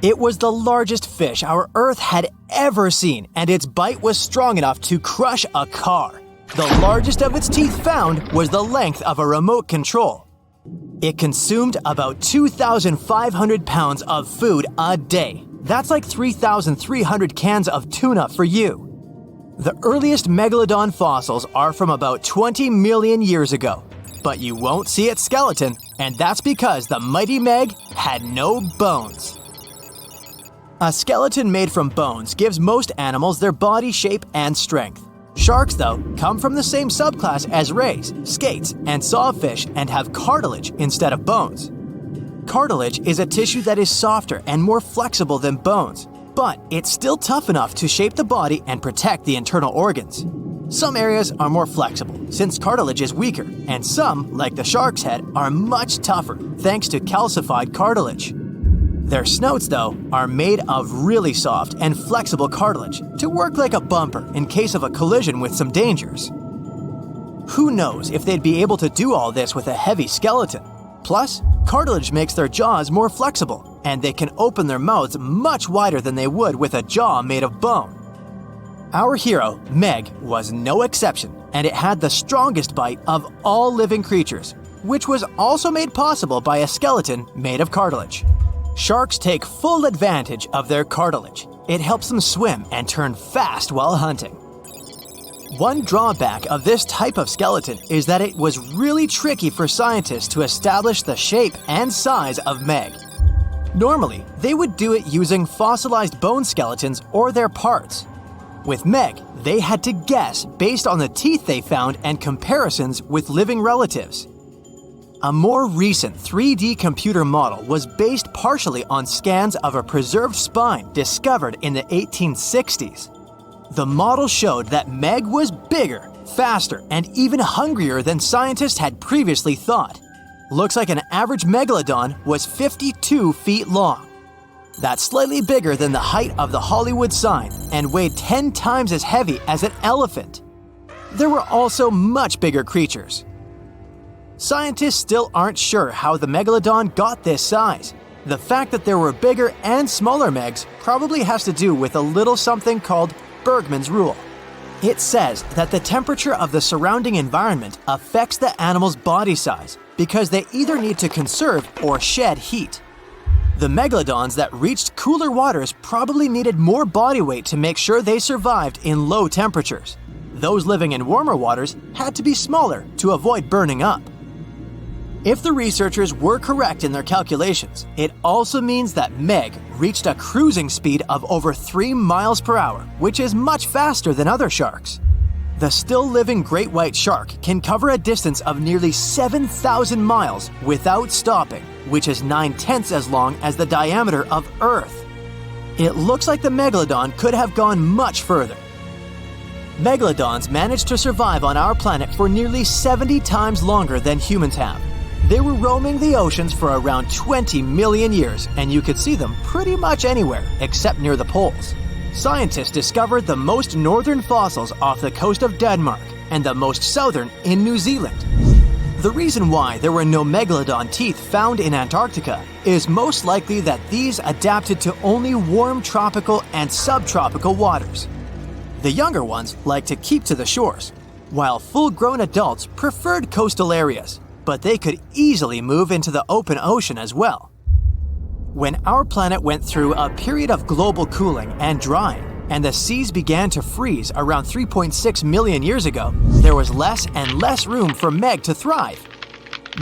It was the largest fish our Earth had ever seen, and its bite was strong enough to crush a car. The largest of its teeth found was the length of a remote control. It consumed about 2,500 pounds of food a day. That's like 3,300 cans of tuna for you. The earliest Megalodon fossils are from about 20 million years ago, but you won't see its skeleton, and that's because the mighty Meg had no bones. A skeleton made from bones gives most animals their body shape and strength. Sharks, though, come from the same subclass as rays, skates, and sawfish and have cartilage instead of bones. Cartilage is a tissue that is softer and more flexible than bones, but it's still tough enough to shape the body and protect the internal organs. Some areas are more flexible, since cartilage is weaker, and some, like the shark's head, are much tougher thanks to calcified cartilage. Their snouts, though, are made of really soft and flexible cartilage to work like a bumper in case of a collision with some dangers. Who knows if they'd be able to do all this with a heavy skeleton? Plus, cartilage makes their jaws more flexible, and they can open their mouths much wider than they would with a jaw made of bone. Our hero, Meg, was no exception, and it had the strongest bite of all living creatures, which was also made possible by a skeleton made of cartilage. Sharks take full advantage of their cartilage. It helps them swim and turn fast while hunting. One drawback of this type of skeleton is that it was really tricky for scientists to establish the shape and size of Meg. Normally, they would do it using fossilized bone skeletons or their parts. With Meg, they had to guess based on the teeth they found and comparisons with living relatives. A more recent 3D computer model was based partially on scans of a preserved spine discovered in the 1860s. The model showed that Meg was bigger, faster, and even hungrier than scientists had previously thought. Looks like an average Megalodon was 52 feet long. That's slightly bigger than the height of the Hollywood sign and weighed 10 times as heavy as an elephant. There were also much bigger creatures. Scientists still aren't sure how the Megalodon got this size. The fact that there were bigger and smaller Megs probably has to do with a little something called Bergmann's rule. It says that the temperature of the surrounding environment affects the animal's body size because they either need to conserve or shed heat. The Megalodons that reached cooler waters probably needed more body weight to make sure they survived in low temperatures. Those living in warmer waters had to be smaller to avoid burning up. If the researchers were correct in their calculations, it also means that Meg reached a cruising speed of over 3 miles per hour, which is much faster than other sharks. The still-living great white shark can cover a distance of nearly 7,000 miles without stopping, which is 9/10 as long as the diameter of Earth. It looks like the Megalodon could have gone much further. Megalodons managed to survive on our planet for nearly 70 times longer than humans have. They were roaming the oceans for around 20 million years, and you could see them pretty much anywhere except near the poles. Scientists discovered the most northern fossils off the coast of Denmark and the most southern in New Zealand. The reason why there were no Megalodon teeth found in Antarctica is most likely that these adapted to only warm tropical and subtropical waters. The younger ones like to keep to the shores, while full-grown adults preferred coastal areas, but they could easily move into the open ocean as well. When our planet went through a period of global cooling and drying, and the seas began to freeze around 3.6 million years ago, there was less and less room for Meg to thrive.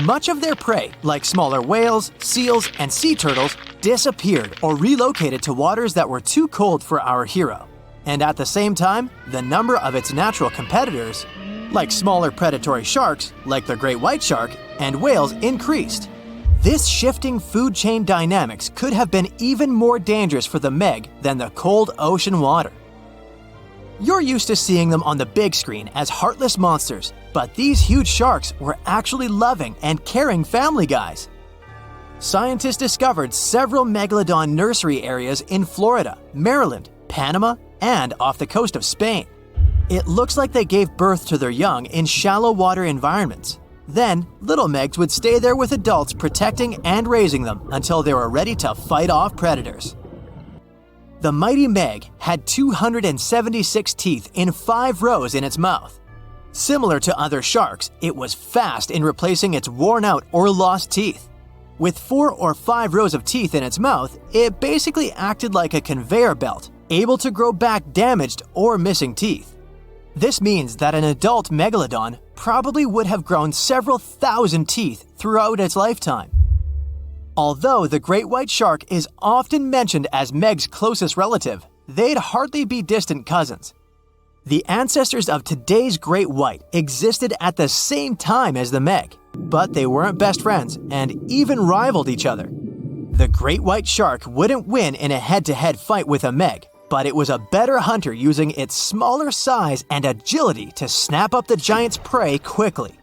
Much of their prey, like smaller whales, seals, and sea turtles, disappeared or relocated to waters that were too cold for our hero. And at the same time, the number of its natural competitors, like smaller predatory sharks, like the great white shark, and whales, increased. This shifting food chain dynamics could have been even more dangerous for the Meg than the cold ocean water. You're used to seeing them on the big screen as heartless monsters, but these huge sharks were actually loving and caring family guys. Scientists discovered several Megalodon nursery areas in Florida, Maryland, Panama, and off the coast of Spain. It looks like they gave birth to their young in shallow water environments. Then, little Megs would stay there with adults protecting and raising them until they were ready to fight off predators. The mighty Meg had 276 teeth in 5 rows in its mouth. Similar to other sharks, it was fast in replacing its worn-out or lost teeth. With 4 or 5 rows of teeth in its mouth, it basically acted like a conveyor belt, able to grow back damaged or missing teeth. This means that an adult megalodon probably would have grown several thousand teeth throughout its lifetime. Although the great white shark is often mentioned as Meg's closest relative, they'd hardly be distant cousins. The ancestors of today's great white existed at the same time as the Meg, but they weren't best friends and even rivaled each other. The great white shark wouldn't win in a head-to-head fight with a Meg, but it was a better hunter using its smaller size and agility to snap up the giant's prey quickly.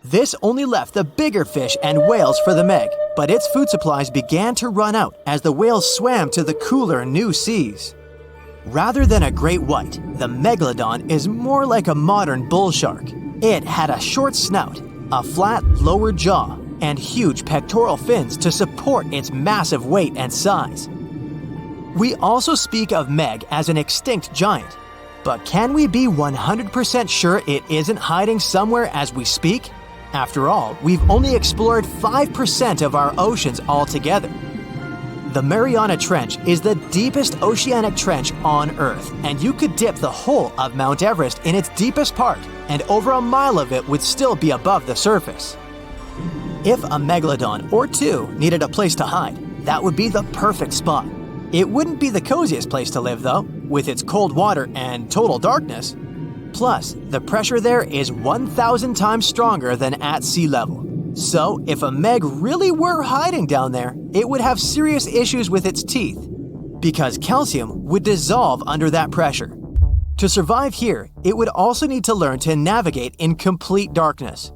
This only left the bigger fish and whales for the Meg, but its food supplies began to run out as the whales swam to the cooler new seas. Rather than a great white, the Megalodon is more like a modern bull shark. It had a short snout, a flat lower jaw, and huge pectoral fins to support its massive weight and size. We also speak of Meg as an extinct giant, but can we be 100% sure it isn't hiding somewhere as we speak? After all, we've only explored 5% of our oceans altogether. The Mariana Trench is the deepest oceanic trench on Earth, and you could dip the whole of Mount Everest in its deepest part, and over a mile of it would still be above the surface. If a megalodon or two needed a place to hide, that would be the perfect spot. It wouldn't be the coziest place to live, though, with its cold water and total darkness. Plus, the pressure there is 1,000 times stronger than at sea level. So, if a Meg really were hiding down there, it would have serious issues with its teeth, because calcium would dissolve under that pressure. To survive here, it would also need to learn to navigate in complete darkness.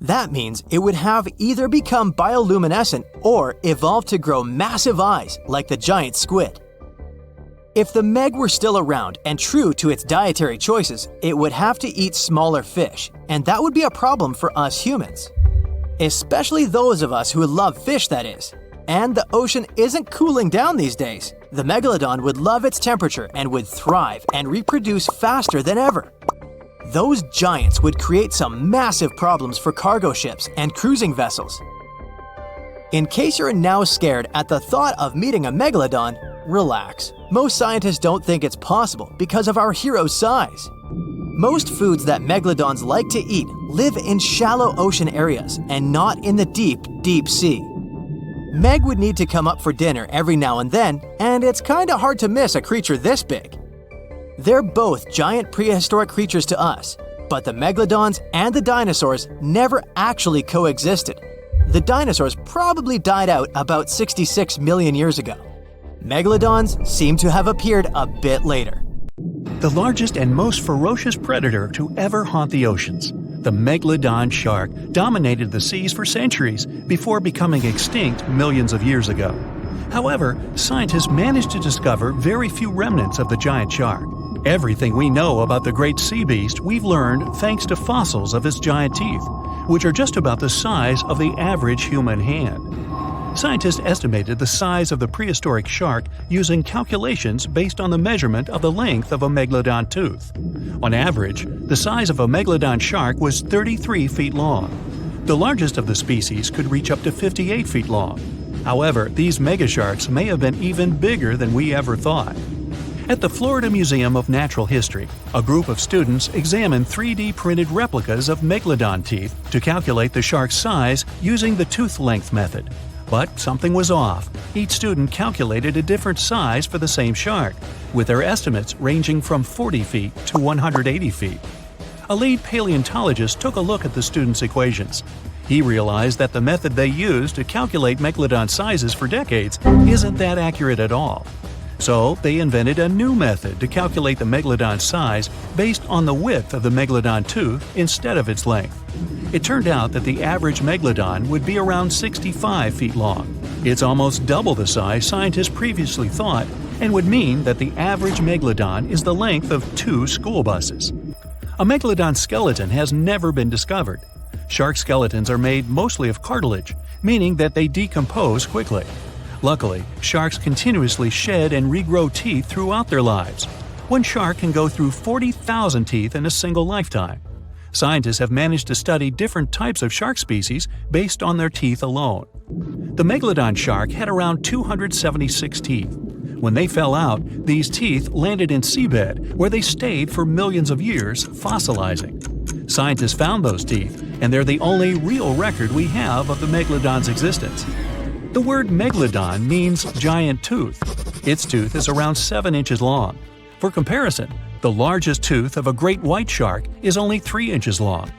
That means it would have either become bioluminescent or evolve to grow massive eyes like the giant squid. If the Meg were still around and true to its dietary choices, it would have to eat smaller fish, and that would be a problem for us humans. Especially those of us who love fish, that is. And the ocean isn't cooling down these days. The Megalodon would love its temperature and would thrive and reproduce faster than ever. Those giants would create some massive problems for cargo ships and cruising vessels. In case you're now scared at the thought of meeting a megalodon, relax. Most scientists don't think it's possible because of our hero's size. Most foods that megalodons like to eat live in shallow ocean areas and not in the deep, deep sea. Meg would need to come up for dinner every now and then, and it's kinda hard to miss a creature this big. They're both giant prehistoric creatures to us, but the megalodons and the dinosaurs never actually coexisted. The dinosaurs probably died out about 66 million years ago. Megalodons seem to have appeared a bit later. The largest and most ferocious predator to ever haunt the oceans, the Megalodon shark, dominated the seas for centuries before becoming extinct millions of years ago. However, scientists managed to discover very few remnants of the giant shark. Everything we know about the great sea beast we've learned thanks to fossils of its giant teeth, which are just about the size of the average human hand. Scientists estimated the size of the prehistoric shark using calculations based on the measurement of the length of a megalodon tooth. On average, the size of a megalodon shark was 33 feet long. The largest of the species could reach up to 58 feet long. However, these megasharks may have been even bigger than we ever thought. At the Florida Museum of Natural History, a group of students examined 3D printed replicas of megalodon teeth to calculate the shark's size using the tooth length method. But something was off. Each student calculated a different size for the same shark, with their estimates ranging from 40 feet to 180 feet. A lead paleontologist took a look at the students' equations. He realized that the method they used to calculate megalodon sizes for decades isn't that accurate at all. So they invented a new method to calculate the megalodon size based on the width of the megalodon tooth instead of its length. It turned out that the average megalodon would be around 65 feet long. It's almost double the size scientists previously thought, and would mean that the average megalodon is the length of 2 school buses. A megalodon skeleton has never been discovered. Shark skeletons are made mostly of cartilage, meaning that they decompose quickly. Luckily, sharks continuously shed and regrow teeth throughout their lives. One shark can go through 40,000 teeth in a single lifetime. Scientists have managed to study different types of shark species based on their teeth alone. The Megalodon shark had around 276 teeth. When they fell out, these teeth landed in seabed, where they stayed for millions of years, fossilizing. Scientists found those teeth, and they're the only real record we have of the Megalodon's existence. The word Megalodon means giant tooth. Its tooth is around 7 inches long. For comparison, the largest tooth of a great white shark is only 3 inches long.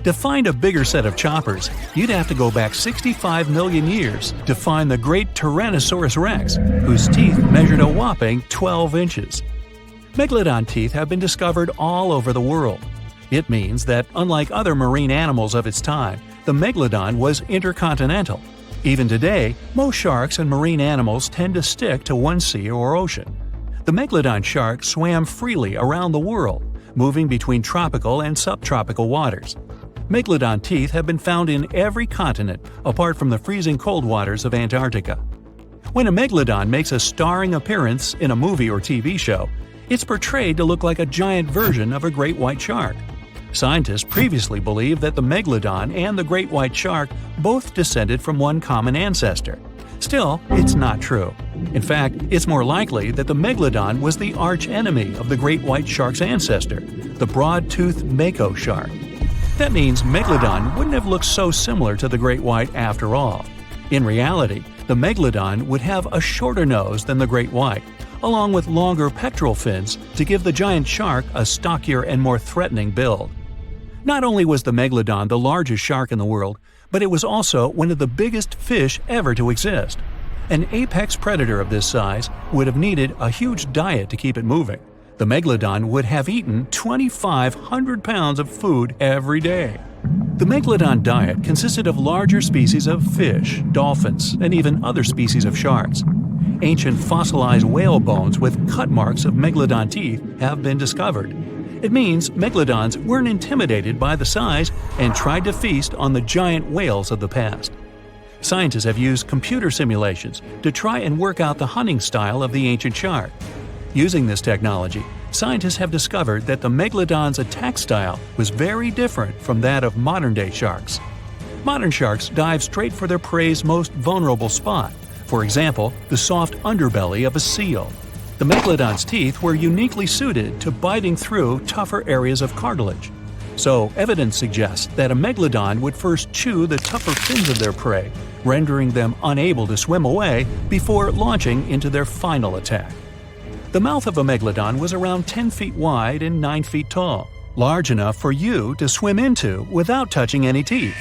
To find a bigger set of choppers, you'd have to go back 65 million years to find the great Tyrannosaurus rex, whose teeth measured a whopping 12 inches. Megalodon teeth have been discovered all over the world. It means that, unlike other marine animals of its time, the Megalodon was intercontinental. Even today, most sharks and marine animals tend to stick to one sea or ocean. The Megalodon shark swam freely around the world, moving between tropical and subtropical waters. Megalodon teeth have been found in every continent apart from the freezing cold waters of Antarctica. When a Megalodon makes a starring appearance in a movie or TV show, it's portrayed to look like a giant version of a great white shark. Scientists previously believed that the Megalodon and the great white shark both descended from one common ancestor. Still, it's not true. In fact, it's more likely that the Megalodon was the arch-enemy of the great white shark's ancestor, the broad-toothed mako shark. That means Megalodon wouldn't have looked so similar to the great white after all. In reality, the Megalodon would have a shorter nose than the great white, along with longer pectoral fins to give the giant shark a stockier and more threatening build. Not only was the Megalodon the largest shark in the world, but it was also one of the biggest fish ever to exist. An apex predator of this size would have needed a huge diet to keep it moving. The Megalodon would have eaten 2,500 pounds of food every day. The Megalodon diet consisted of larger species of fish, dolphins, and even other species of sharks. Ancient fossilized whale bones with cut marks of Megalodon teeth have been discovered. It means Megalodons weren't intimidated by the size and tried to feast on the giant whales of the past. Scientists have used computer simulations to try and work out the hunting style of the ancient shark. Using this technology, scientists have discovered that the Megalodon's attack style was very different from that of modern-day sharks. Modern sharks dive straight for their prey's most vulnerable spot, for example, the soft underbelly of a seal. The Megalodon's teeth were uniquely suited to biting through tougher areas of cartilage. So, evidence suggests that a Megalodon would first chew the tougher fins of their prey, rendering them unable to swim away before launching into their final attack. The mouth of a Megalodon was around 10 feet wide and 9 feet tall, large enough for you to swim into without touching any teeth.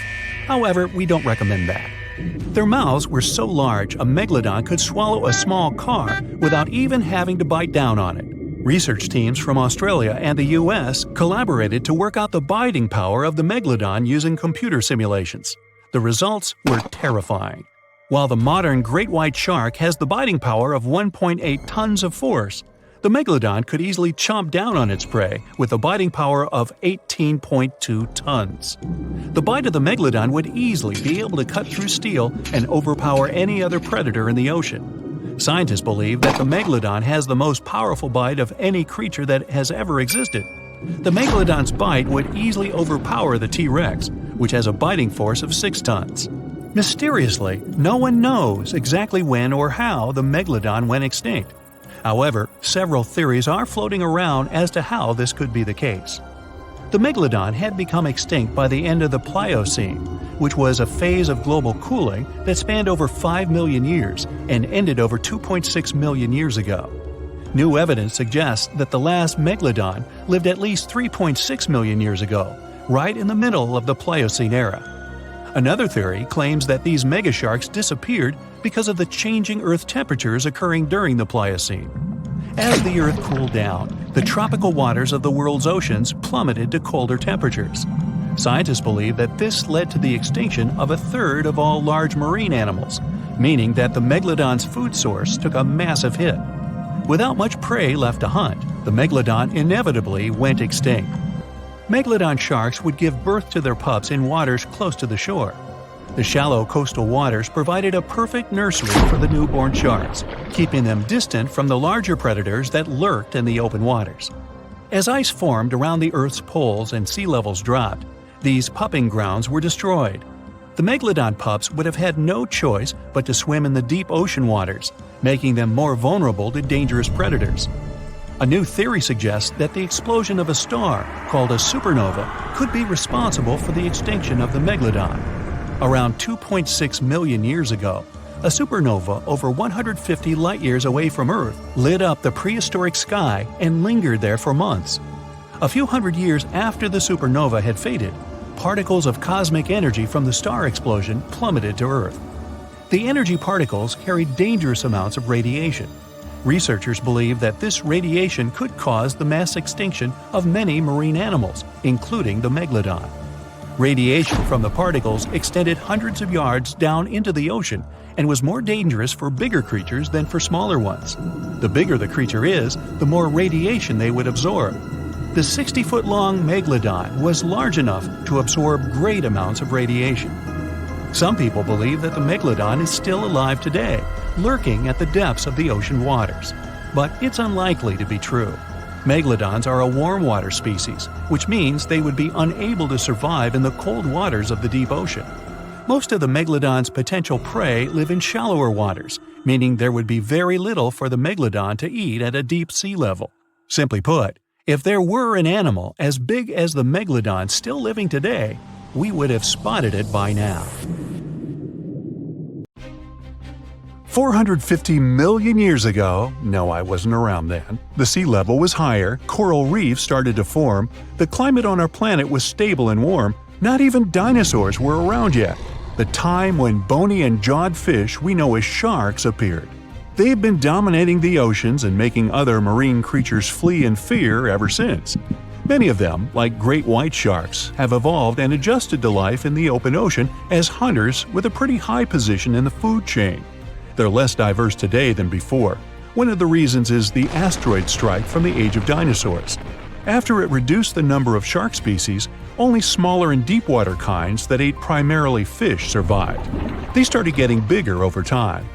However, we don't recommend that. Their mouths were so large a Megalodon could swallow a small car without even having to bite down on it. Research teams from Australia and the US collaborated to work out the biting power of the Megalodon using computer simulations. The results were terrifying. While the modern great white shark has the biting power of 1.8 tons of force, the Megalodon could easily chomp down on its prey with a biting power of 18.2 tons. The bite of the Megalodon would easily be able to cut through steel and overpower any other predator in the ocean. Scientists believe that the Megalodon has the most powerful bite of any creature that has ever existed. The Megalodon's bite would easily overpower the T-Rex, which has a biting force of 6 tons. Mysteriously, no one knows exactly when or how the Megalodon went extinct. However, several theories are floating around as to how this could be the case. The Megalodon had become extinct by the end of the Pliocene, which was a phase of global cooling that spanned over 5 million years and ended over 2.6 million years ago. New evidence suggests that the last Megalodon lived at least 3.6 million years ago, right in the middle of the Pliocene era. Another theory claims that these megasharks disappeared because of the changing Earth temperatures occurring during the Pliocene. As the Earth cooled down, the tropical waters of the world's oceans plummeted to colder temperatures. Scientists believe that this led to the extinction of a third of all large marine animals, meaning that the Megalodon's food source took a massive hit. Without much prey left to hunt, the Megalodon inevitably went extinct. Megalodon sharks would give birth to their pups in waters close to the shore. The shallow coastal waters provided a perfect nursery for the newborn sharks, keeping them distant from the larger predators that lurked in the open waters. As ice formed around the Earth's poles and sea levels dropped, these pupping grounds were destroyed. The Megalodon pups would have had no choice but to swim in the deep ocean waters, making them more vulnerable to dangerous predators. A new theory suggests that the explosion of a star, called a supernova, could be responsible for the extinction of the Megalodon. Around 2.6 million years ago, a supernova over 150 light-years away from Earth lit up the prehistoric sky and lingered there for months. A few hundred years after the supernova had faded, particles of cosmic energy from the star explosion plummeted to Earth. The energy particles carried dangerous amounts of radiation. Researchers believe that this radiation could cause the mass extinction of many marine animals, including the Megalodon. Radiation from the particles extended hundreds of yards down into the ocean and was more dangerous for bigger creatures than for smaller ones. The bigger the creature is, the more radiation they would absorb. The 60-foot-long Megalodon was large enough to absorb great amounts of radiation. Some people believe that the Megalodon is still alive today, lurking at the depths of the ocean waters. But it's unlikely to be true. Megalodons are a warm water species, which means they would be unable to survive in the cold waters of the deep ocean. Most of the Megalodon's potential prey live in shallower waters, meaning there would be very little for the Megalodon to eat at a deep sea level. Simply put, if there were an animal as big as the Megalodon still living today, we would have spotted it by now. 450 million years ago, no, I wasn't around then, the sea level was higher, coral reefs started to form, the climate on our planet was stable and warm, not even dinosaurs were around yet. The time when bony and jawed fish we know as sharks appeared. They've been dominating the oceans and making other marine creatures flee in fear ever since. Many of them, like great white sharks, have evolved and adjusted to life in the open ocean as hunters with a pretty high position in the food chain. They're less diverse today than before. One of the reasons is the asteroid strike from the age of dinosaurs. After it reduced the number of shark species, only smaller and deep-water kinds that ate primarily fish survived. They started getting bigger over time.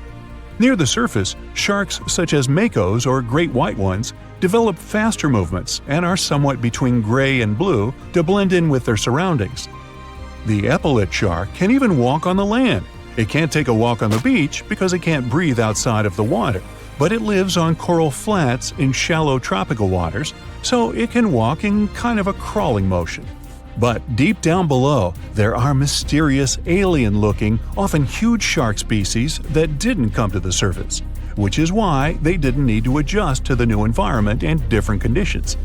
Near the surface, sharks such as makos or great white ones develop faster movements and are somewhat between gray and blue to blend in with their surroundings. The epaulet shark can even walk on the land. It can't take a walk on the beach because it can't breathe outside of the water, but it lives on coral flats in shallow tropical waters, so it can walk in kind of a crawling motion. But deep down below, there are mysterious, alien-looking, often huge shark species that didn't come to the surface, which is why they didn't need to adjust to the new environment and different conditions.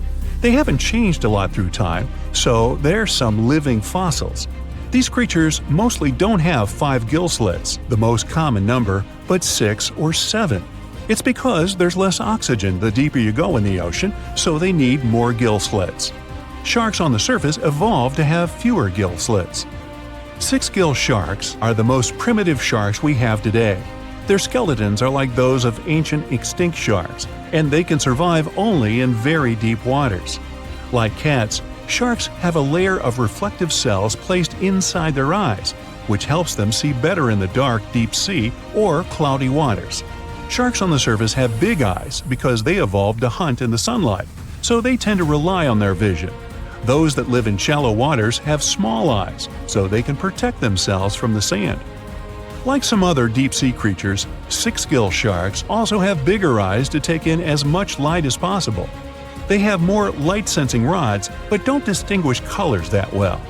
They haven't changed a lot through time, so they're some living fossils. These creatures mostly don't have 5 gill slits, the most common number, but 6 or 7. It's because there's less oxygen the deeper you go in the ocean, so they need more gill slits. Sharks on the surface evolved to have fewer gill slits. 6-gill sharks are the most primitive sharks we have today. Their skeletons are like those of ancient extinct sharks, and they can survive only in very deep waters. Like cats, sharks have a layer of reflective cells placed inside their eyes, which helps them see better in the dark, deep sea or cloudy waters. Sharks on the surface have big eyes because they evolved to hunt in the sunlight, so they tend to rely on their vision. Those that live in shallow waters have small eyes, so they can protect themselves from the sand. Like some other deep-sea creatures, 6-gill sharks also have bigger eyes to take in as much light as possible. They have more light-sensing rods, but don't distinguish colors that well.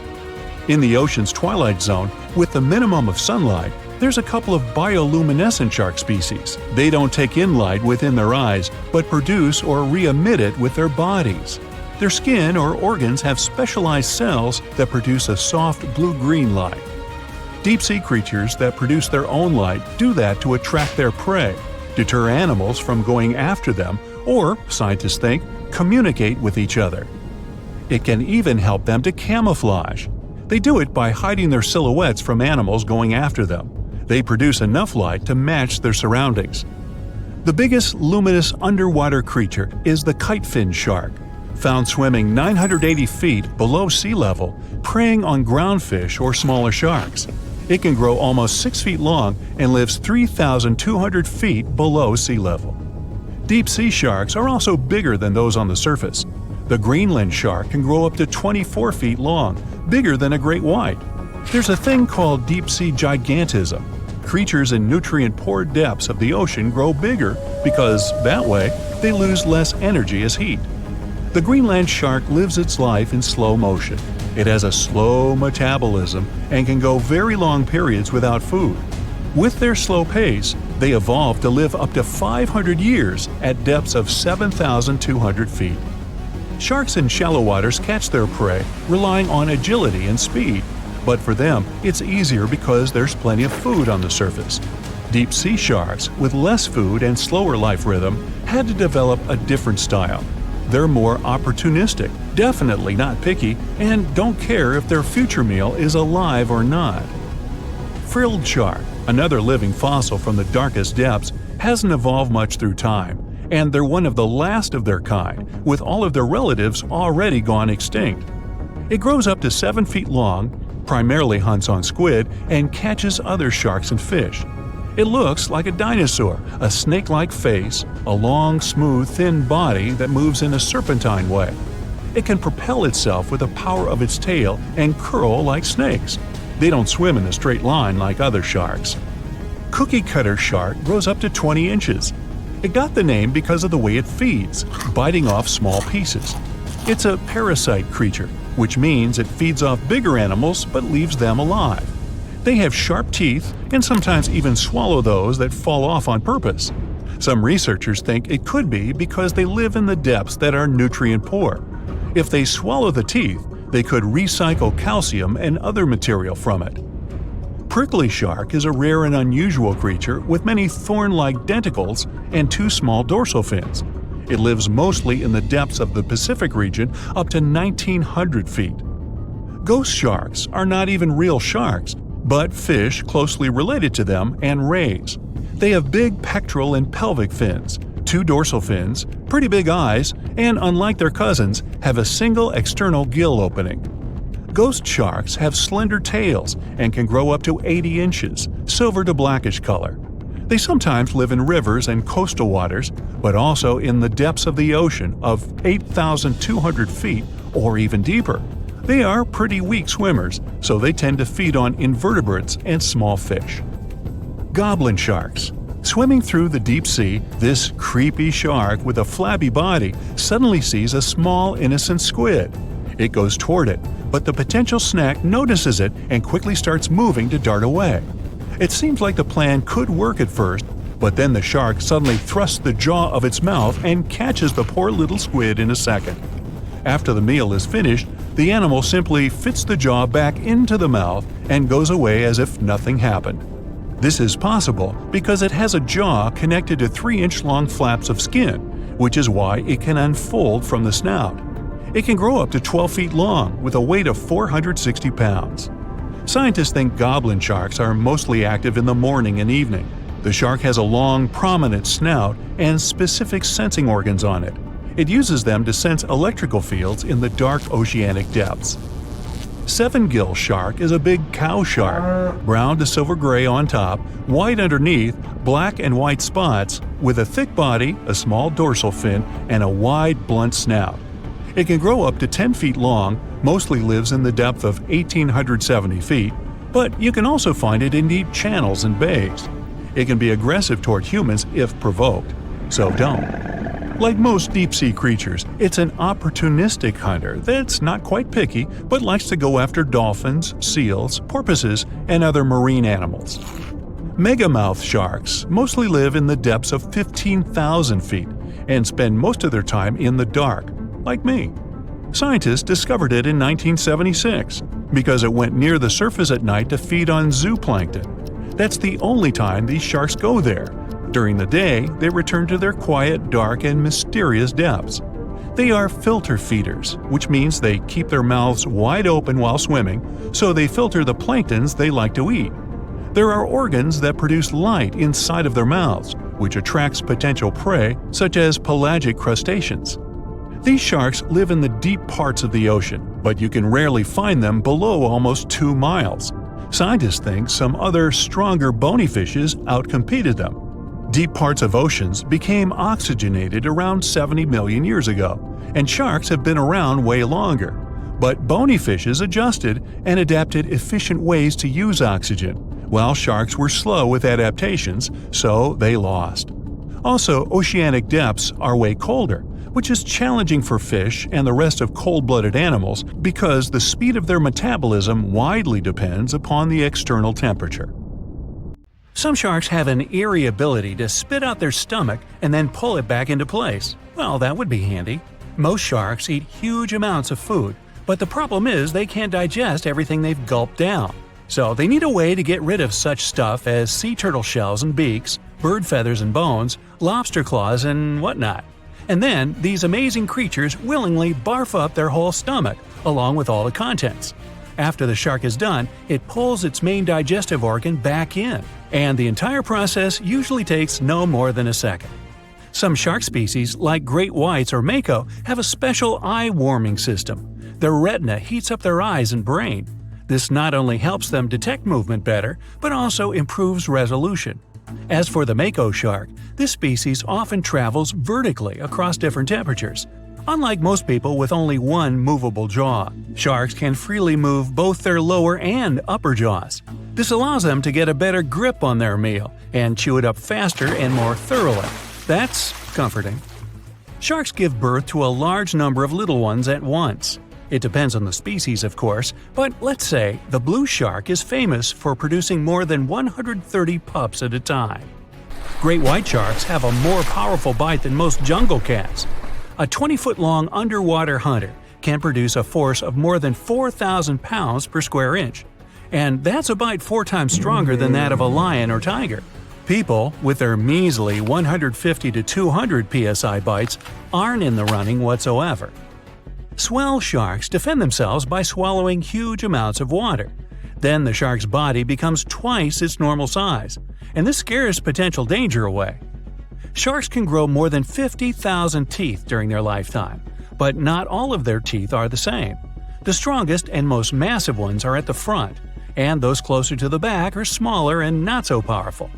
In the ocean's twilight zone, with the minimum of sunlight, there's a couple of bioluminescent shark species. They don't take in light within their eyes, but produce or re-emit it with their bodies. Their skin or organs have specialized cells that produce a soft blue-green light. Deep-sea creatures that produce their own light do that to attract their prey, deter animals from going after them, or, scientists think, communicate with each other. It can even help them to camouflage. They do it by hiding their silhouettes from animals going after them. They produce enough light to match their surroundings. The biggest luminous underwater creature is the kitefin shark, found swimming 980 feet below sea level, preying on groundfish or smaller sharks. It can grow almost 6 feet long and lives 3,200 feet below sea level. Deep-sea sharks are also bigger than those on the surface. The Greenland shark can grow up to 24 feet long, bigger than a great white. There's a thing called deep-sea gigantism. Creatures in nutrient-poor depths of the ocean grow bigger because, that way, they lose less energy as heat. The Greenland shark lives its life in slow motion. It has a slow metabolism and can go very long periods without food. With their slow pace, they evolved to live up to 500 years at depths of 7,200 feet. Sharks in shallow waters catch their prey relying on agility and speed, but for them it's easier because there's plenty of food on the surface. Deep-sea sharks, with less food and slower life rhythm, had to develop a different style. They're more opportunistic, definitely not picky, and don't care if their future meal is alive or not. Frilled shark, another living fossil from the darkest depths, hasn't evolved much through time, and they're one of the last of their kind, with all of their relatives already gone extinct. It grows up to 7 feet long, primarily hunts on squid, and catches other sharks and fish. It looks like a dinosaur, a snake-like face, a long, smooth, thin body that moves in a serpentine way. It can propel itself with the power of its tail and curl like snakes. They don't swim in a straight line like other sharks. Cookie cutter shark grows up to 20 inches. It got the name because of the way it feeds, biting off small pieces. It's a parasite creature, which means it feeds off bigger animals but leaves them alive. They have sharp teeth and sometimes even swallow those that fall off on purpose. Some researchers think it could be because they live in the depths that are nutrient poor. If they swallow the teeth, they could recycle calcium and other material from it. Prickly shark is a rare and unusual creature with many thorn-like denticles and 2 small dorsal fins. It lives mostly in the depths of the Pacific region up to 1,900 feet. Ghost sharks are not even real sharks, but fish closely related to them and rays. They have big pectoral and pelvic fins, 2 dorsal fins, pretty big eyes, and unlike their cousins, have a single external gill opening. Ghost sharks have slender tails and can grow up to 80 inches, silver to blackish color. They sometimes live in rivers and coastal waters, but also in the depths of the ocean of 8,200 feet or even deeper. They are pretty weak swimmers, so they tend to feed on invertebrates and small fish. Goblin sharks. Swimming through the deep sea, this creepy shark with a flabby body suddenly sees a small, innocent squid. It goes toward it, but the potential snack notices it and quickly starts moving to dart away. It seems like the plan could work at first, but then the shark suddenly thrusts the jaw of its mouth and catches the poor little squid in a second. After the meal is finished, the animal simply fits the jaw back into the mouth and goes away as if nothing happened. This is possible because it has a jaw connected to 3-inch-long flaps of skin, which is why it can unfold from the snout. It can grow up to 12 feet long with a weight of 460 pounds. Scientists think goblin sharks are mostly active in the morning and evening. The shark has a long, prominent snout and specific sensing organs on it. It uses them to sense electrical fields in the dark oceanic depths. Seven-gill shark is a big cow shark, brown to silver-gray on top, white underneath, black and white spots, with a thick body, a small dorsal fin, and a wide, blunt snout. It can grow up to 10 feet long, mostly lives in the depth of 1,870 feet, but you can also find it in deep channels and bays. It can be aggressive toward humans if provoked, so don't. Like most deep-sea creatures, it's an opportunistic hunter that's not quite picky but likes to go after dolphins, seals, porpoises, and other marine animals. Megamouth sharks mostly live in the depths of 15,000 feet and spend most of their time in the dark, like me. Scientists discovered it in 1976 because it went near the surface at night to feed on zooplankton. That's the only time these sharks go there. During the day, they return to their quiet, dark, and mysterious depths. They are filter feeders, which means they keep their mouths wide open while swimming, so they filter the planktons they like to eat. There are organs that produce light inside of their mouths, which attracts potential prey, such as pelagic crustaceans. These sharks live in the deep parts of the ocean, but you can rarely find them below almost 2 miles. Scientists think some other stronger bony fishes outcompeted them. Deep parts of oceans became oxygenated around 70 million years ago, and sharks have been around way longer. But bony fishes adjusted and adapted efficient ways to use oxygen, while sharks were slow with adaptations, so they lost. Also, oceanic depths are way colder, which is challenging for fish and the rest of cold-blooded animals because the speed of their metabolism widely depends upon the external temperature. Some sharks have an eerie ability to spit out their stomach and then pull it back into place. Well, that would be handy. Most sharks eat huge amounts of food, but the problem is they can't digest everything they've gulped down. So they need a way to get rid of such stuff as sea turtle shells and beaks, bird feathers and bones, lobster claws and whatnot. And then these amazing creatures willingly barf up their whole stomach, along with all the contents. After the shark is done, it pulls its main digestive organ back in, and the entire process usually takes no more than a second. Some shark species, like great whites or mako, have a special eye-warming system. Their retina heats up their eyes and brain. This not only helps them detect movement better, but also improves resolution. As for the mako shark, this species often travels vertically across different temperatures. Unlike most people with only one movable jaw, sharks can freely move both their lower and upper jaws. This allows them to get a better grip on their meal and chew it up faster and more thoroughly. That's comforting. Sharks give birth to a large number of little ones at once. It depends on the species, of course, but let's say the blue shark is famous for producing more than 130 pups at a time. Great white sharks have a more powerful bite than most jungle cats. A 20-foot-long underwater hunter can produce a force of more than 4,000 pounds per square inch. And that's a bite 4 times stronger than that of a lion or tiger. People, with their measly 150 to 200 psi bites, aren't in the running whatsoever. Swell sharks defend themselves by swallowing huge amounts of water. Then the shark's body becomes twice its normal size, and this scares potential danger away. Sharks can grow more than 50,000 teeth during their lifetime, but not all of their teeth are the same. The strongest and most massive ones are at the front, and those closer to the back are smaller and not so powerful.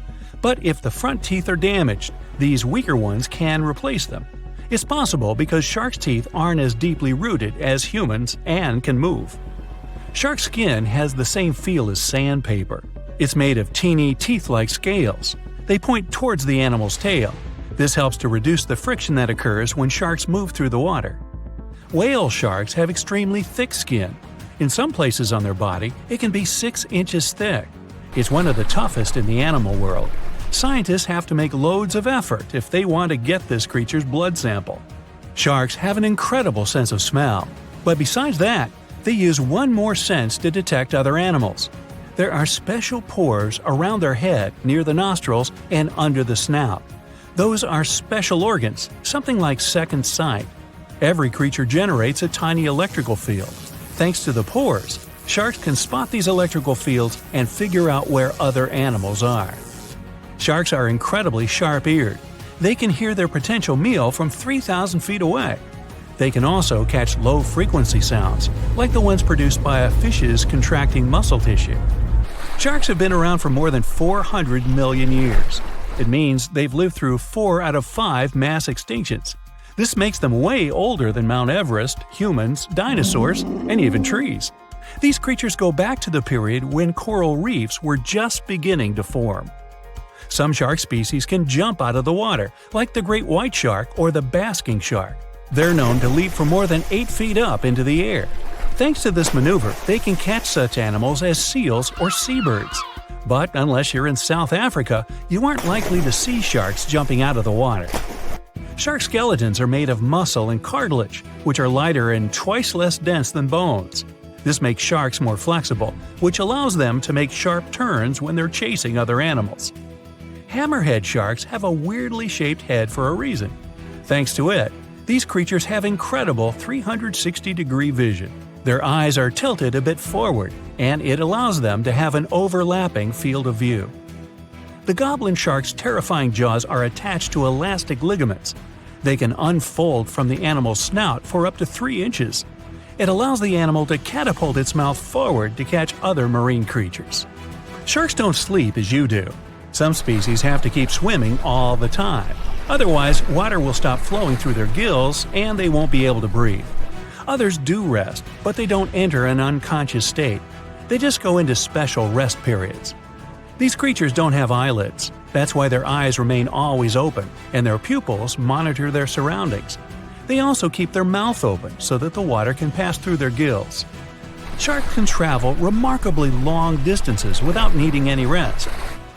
But if the front teeth are damaged, these weaker ones can replace them. It's possible because sharks' teeth aren't as deeply rooted as humans and can move. Shark skin has the same feel as sandpaper. It's made of teeny, teeth-like scales. They point towards the animal's tail. This helps to reduce the friction that occurs when sharks move through the water. Whale sharks have extremely thick skin. In some places on their body, it can be 6 inches thick. It's one of the toughest in the animal world. Scientists have to make loads of effort if they want to get this creature's blood sample. Sharks have an incredible sense of smell, but besides that, they use one more sense to detect other animals. There are special pores around their head, near the nostrils, and under the snout. Those are special organs, something like second sight. Every creature generates a tiny electrical field. Thanks to the pores, sharks can spot these electrical fields and figure out where other animals are. Sharks are incredibly sharp-eared. They can hear their potential meal from 3,000 feet away. They can also catch low-frequency sounds, like the ones produced by a fish's contracting muscle tissue. Sharks have been around for more than 400 million years. It means they've lived through 4 out of 5 mass extinctions. This makes them way older than Mount Everest, humans, dinosaurs, and even trees. These creatures go back to the period when coral reefs were just beginning to form. Some shark species can jump out of the water, like the great white shark or the basking shark. They're known to leap for more than 8 feet up into the air. Thanks to this maneuver, they can catch such animals as seals or seabirds. But unless you're in South Africa, you aren't likely to see sharks jumping out of the water. Shark skeletons are made of muscle and cartilage, which are lighter and twice less dense than bones. This makes sharks more flexible, which allows them to make sharp turns when they're chasing other animals. Hammerhead sharks have a weirdly shaped head for a reason. Thanks to it, these creatures have incredible 360-degree vision. Their eyes are tilted a bit forward, and it allows them to have an overlapping field of view. The goblin shark's terrifying jaws are attached to elastic ligaments. They can unfold from the animal's snout for up to 3 inches. It allows the animal to catapult its mouth forward to catch other marine creatures. Sharks don't sleep as you do. Some species have to keep swimming all the time. Otherwise, water will stop flowing through their gills and they won't be able to breathe. Others do rest, but they don't enter an unconscious state. They just go into special rest periods. These creatures don't have eyelids. That's why their eyes remain always open, and their pupils monitor their surroundings. They also keep their mouth open so that the water can pass through their gills. Sharks can travel remarkably long distances without needing any rest,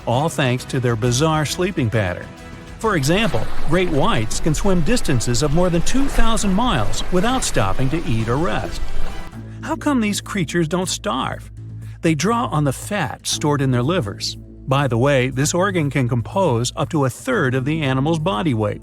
all thanks to their bizarre sleeping pattern. For example, great whites can swim distances of more than 2,000 miles without stopping to eat or rest. How come these creatures don't starve? They draw on the fat stored in their livers. By the way, this organ can compose up to a third of the animal's body weight.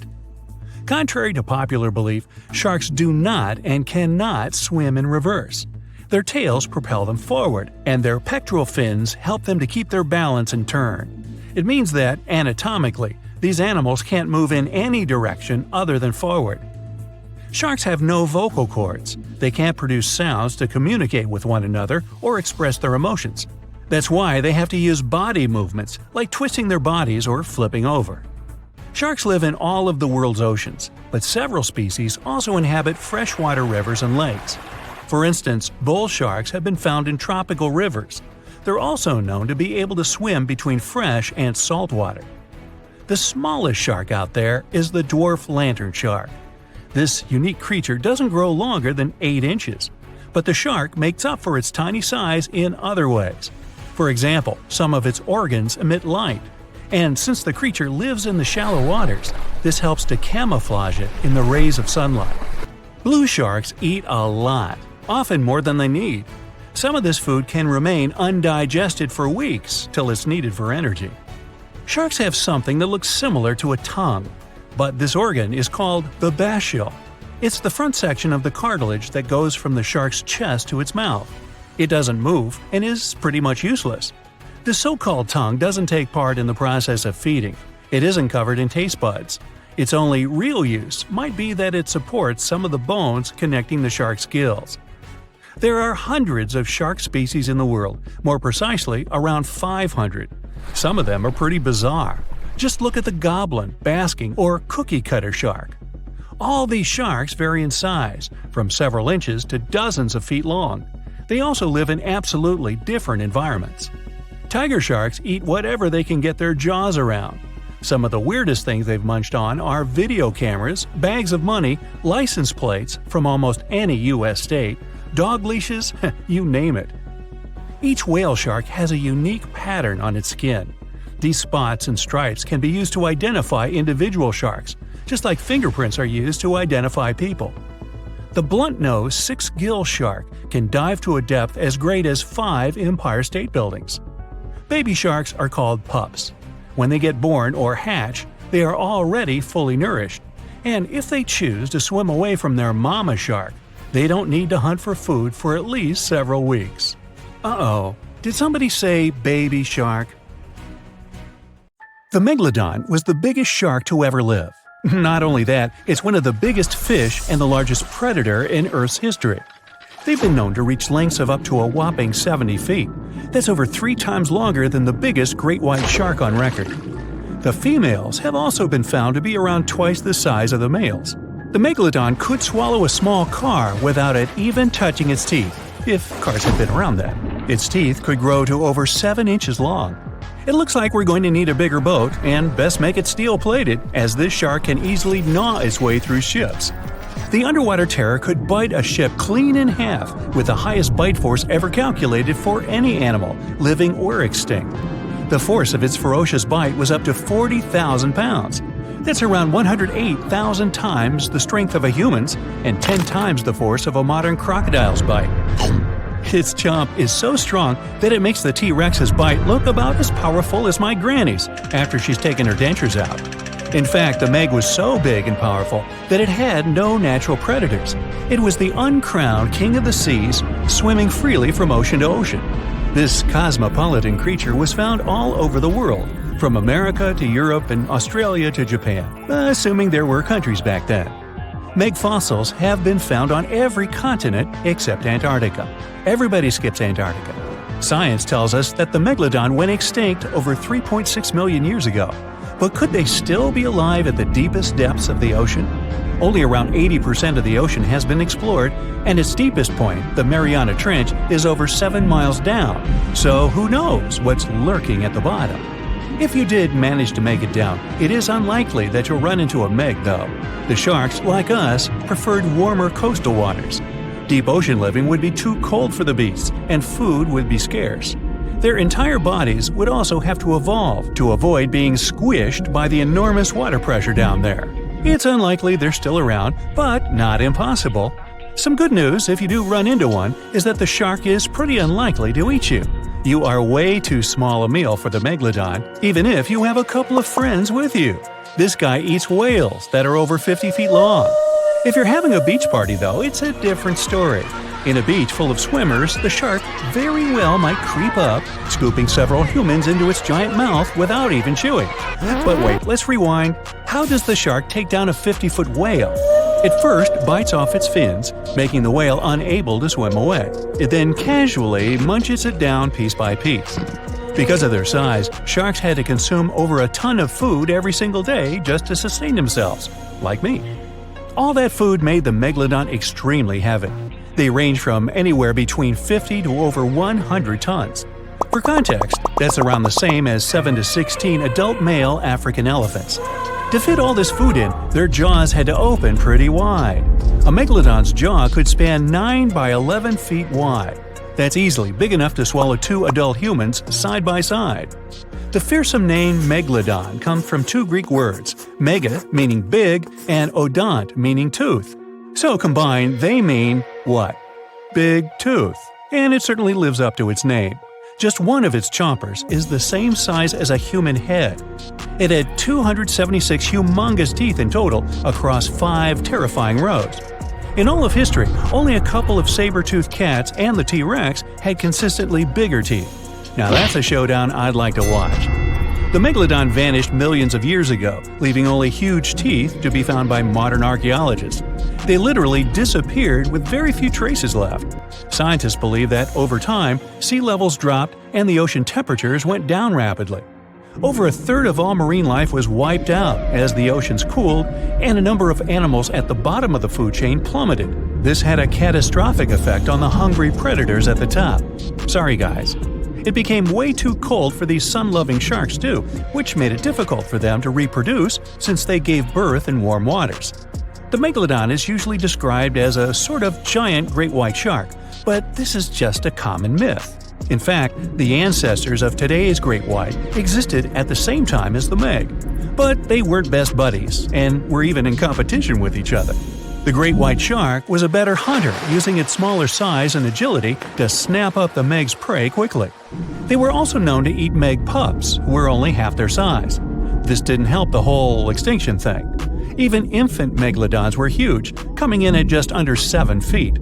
Contrary to popular belief, sharks do not and cannot swim in reverse. Their tails propel them forward, and their pectoral fins help them to keep their balance and turn. It means that, anatomically, these animals can't move in any direction other than forward. Sharks have no vocal cords. They can't produce sounds to communicate with one another or express their emotions. That's why they have to use body movements, like twisting their bodies or flipping over. Sharks live in all of the world's oceans, but several species also inhabit freshwater rivers and lakes. For instance, bull sharks have been found in tropical rivers. They're also known to be able to swim between fresh and salt water. The smallest shark out there is the dwarf lantern shark. This unique creature doesn't grow longer than 8 inches, but the shark makes up for its tiny size in other ways. For example, some of its organs emit light, and since the creature lives in the shallow waters, this helps to camouflage it in the rays of sunlight. Blue sharks eat a lot, often more than they need. Some of this food can remain undigested for weeks till it's needed for energy. Sharks have something that looks similar to a tongue, but this organ is called the basial. It's the front section of the cartilage that goes from the shark's chest to its mouth. It doesn't move and is pretty much useless. The so-called tongue doesn't take part in the process of feeding. It isn't covered in taste buds. Its only real use might be that it supports some of the bones connecting the shark's gills. There are hundreds of shark species in the world, more precisely around 500. Some of them are pretty bizarre. Just look at the goblin, basking, or cookie-cutter shark. All these sharks vary in size, from several inches to dozens of feet long. They also live in absolutely different environments. Tiger sharks eat whatever they can get their jaws around. Some of the weirdest things they've munched on are video cameras, bags of money, license plates from almost any U.S. state, dog leashes, you name it. Each whale shark has a unique pattern on its skin. These spots and stripes can be used to identify individual sharks, just like fingerprints are used to identify people. The blunt-nosed six-gill shark can dive to a depth as great as 5 Empire State Buildings. Baby sharks are called pups. When they get born or hatch, they are already fully nourished, and if they choose to swim away from their mama shark, they don't need to hunt for food for at least several weeks. Uh-oh, did somebody say baby shark? The Megalodon was the biggest shark to ever live. Not only that, it's one of the biggest fish and the largest predator in Earth's history. They've been known to reach lengths of up to a whopping 70 feet. That's over 3 times longer than the biggest great white shark on record. The females have also been found to be around twice the size of the males. The Megalodon could swallow a small car without it even touching its teeth, if cars had been around then. Its teeth could grow to over 7 inches long. It looks like we're going to need a bigger boat, and best make it steel-plated, as this shark can easily gnaw its way through ships. The underwater terror could bite a ship clean in half, with the highest bite force ever calculated for any animal, living or extinct. The force of its ferocious bite was up to 40,000 pounds. That's around 108,000 times the strength of a human's and 10 times the force of a modern crocodile's bite. Its chomp is so strong that it makes the T-Rex's bite look about as powerful as my granny's after she's taken her dentures out. In fact, the Meg was so big and powerful that it had no natural predators. It was the uncrowned king of the seas, swimming freely from ocean to ocean. This cosmopolitan creature was found all over the world, from America to Europe and Australia to Japan, assuming there were countries back then. Meg fossils have been found on every continent except Antarctica. Everybody skips Antarctica. Science tells us that the Megalodon went extinct over 3.6 million years ago. But could they still be alive at the deepest depths of the ocean? Only around 80% of the ocean has been explored, and its deepest point, the Mariana Trench, is over 7 miles down. So who knows what's lurking at the bottom? If you did manage to make it down, it is unlikely that you'll run into a Meg, though. The sharks, like us, preferred warmer coastal waters. Deep ocean living would be too cold for the beasts, and food would be scarce. Their entire bodies would also have to evolve to avoid being squished by the enormous water pressure down there. It's unlikely they're still around, but not impossible. Some good news, if you do run into one, is that the shark is pretty unlikely to eat you. You are way too small a meal for the Megalodon, even if you have a couple of friends with you. This guy eats whales that are over 50 feet long. If you're having a beach party, though, it's a different story. In a beach full of swimmers, the shark very well might creep up, scooping several humans into its giant mouth without even chewing. But wait, let's rewind. How does the shark take down a 50-foot whale? It first bites off its fins, making the whale unable to swim away. It then casually munches it down piece by piece. Because of their size, sharks had to consume over a ton of food every single day just to sustain themselves, like me. All that food made the Megalodon extremely heavy. They range from anywhere between 50 to over 100 tons. For context, that's around the same as 7 to 16 adult male African elephants. To fit all this food in, their jaws had to open pretty wide. A Megalodon's jaw could span 9 by 11 feet wide. That's easily big enough to swallow 2 adult humans side by side. The fearsome name Megalodon comes from 2 Greek words, mega meaning big and odont meaning tooth. So combined, they mean what? Big tooth. And it certainly lives up to its name. Just one of its chompers is the same size as a human head. It had 276 humongous teeth in total across 5 terrifying rows. In all of history, only a couple of saber-toothed cats and the T-Rex had consistently bigger teeth. Now that's a showdown I'd like to watch. The Megalodon vanished millions of years ago, leaving only huge teeth to be found by modern archaeologists. They literally disappeared with very few traces left. Scientists believe that over time, sea levels dropped and the ocean temperatures went down rapidly. Over a third of all marine life was wiped out as the oceans cooled, and a number of animals at the bottom of the food chain plummeted. This had a catastrophic effect on the hungry predators at the top. Sorry guys. It became way too cold for these sun-loving sharks too, which made it difficult for them to reproduce since they gave birth in warm waters. The Megalodon is usually described as a sort of giant great white shark, but this is just a common myth. In fact, the ancestors of today's great white existed at the same time as the Meg. But they weren't best buddies, and were even in competition with each other. The great white shark was a better hunter, using its smaller size and agility to snap up the Meg's prey quickly. They were also known to eat Meg pups, who were only half their size. This didn't help the whole extinction thing. Even infant Megalodons were huge, coming in at just under 7 feet.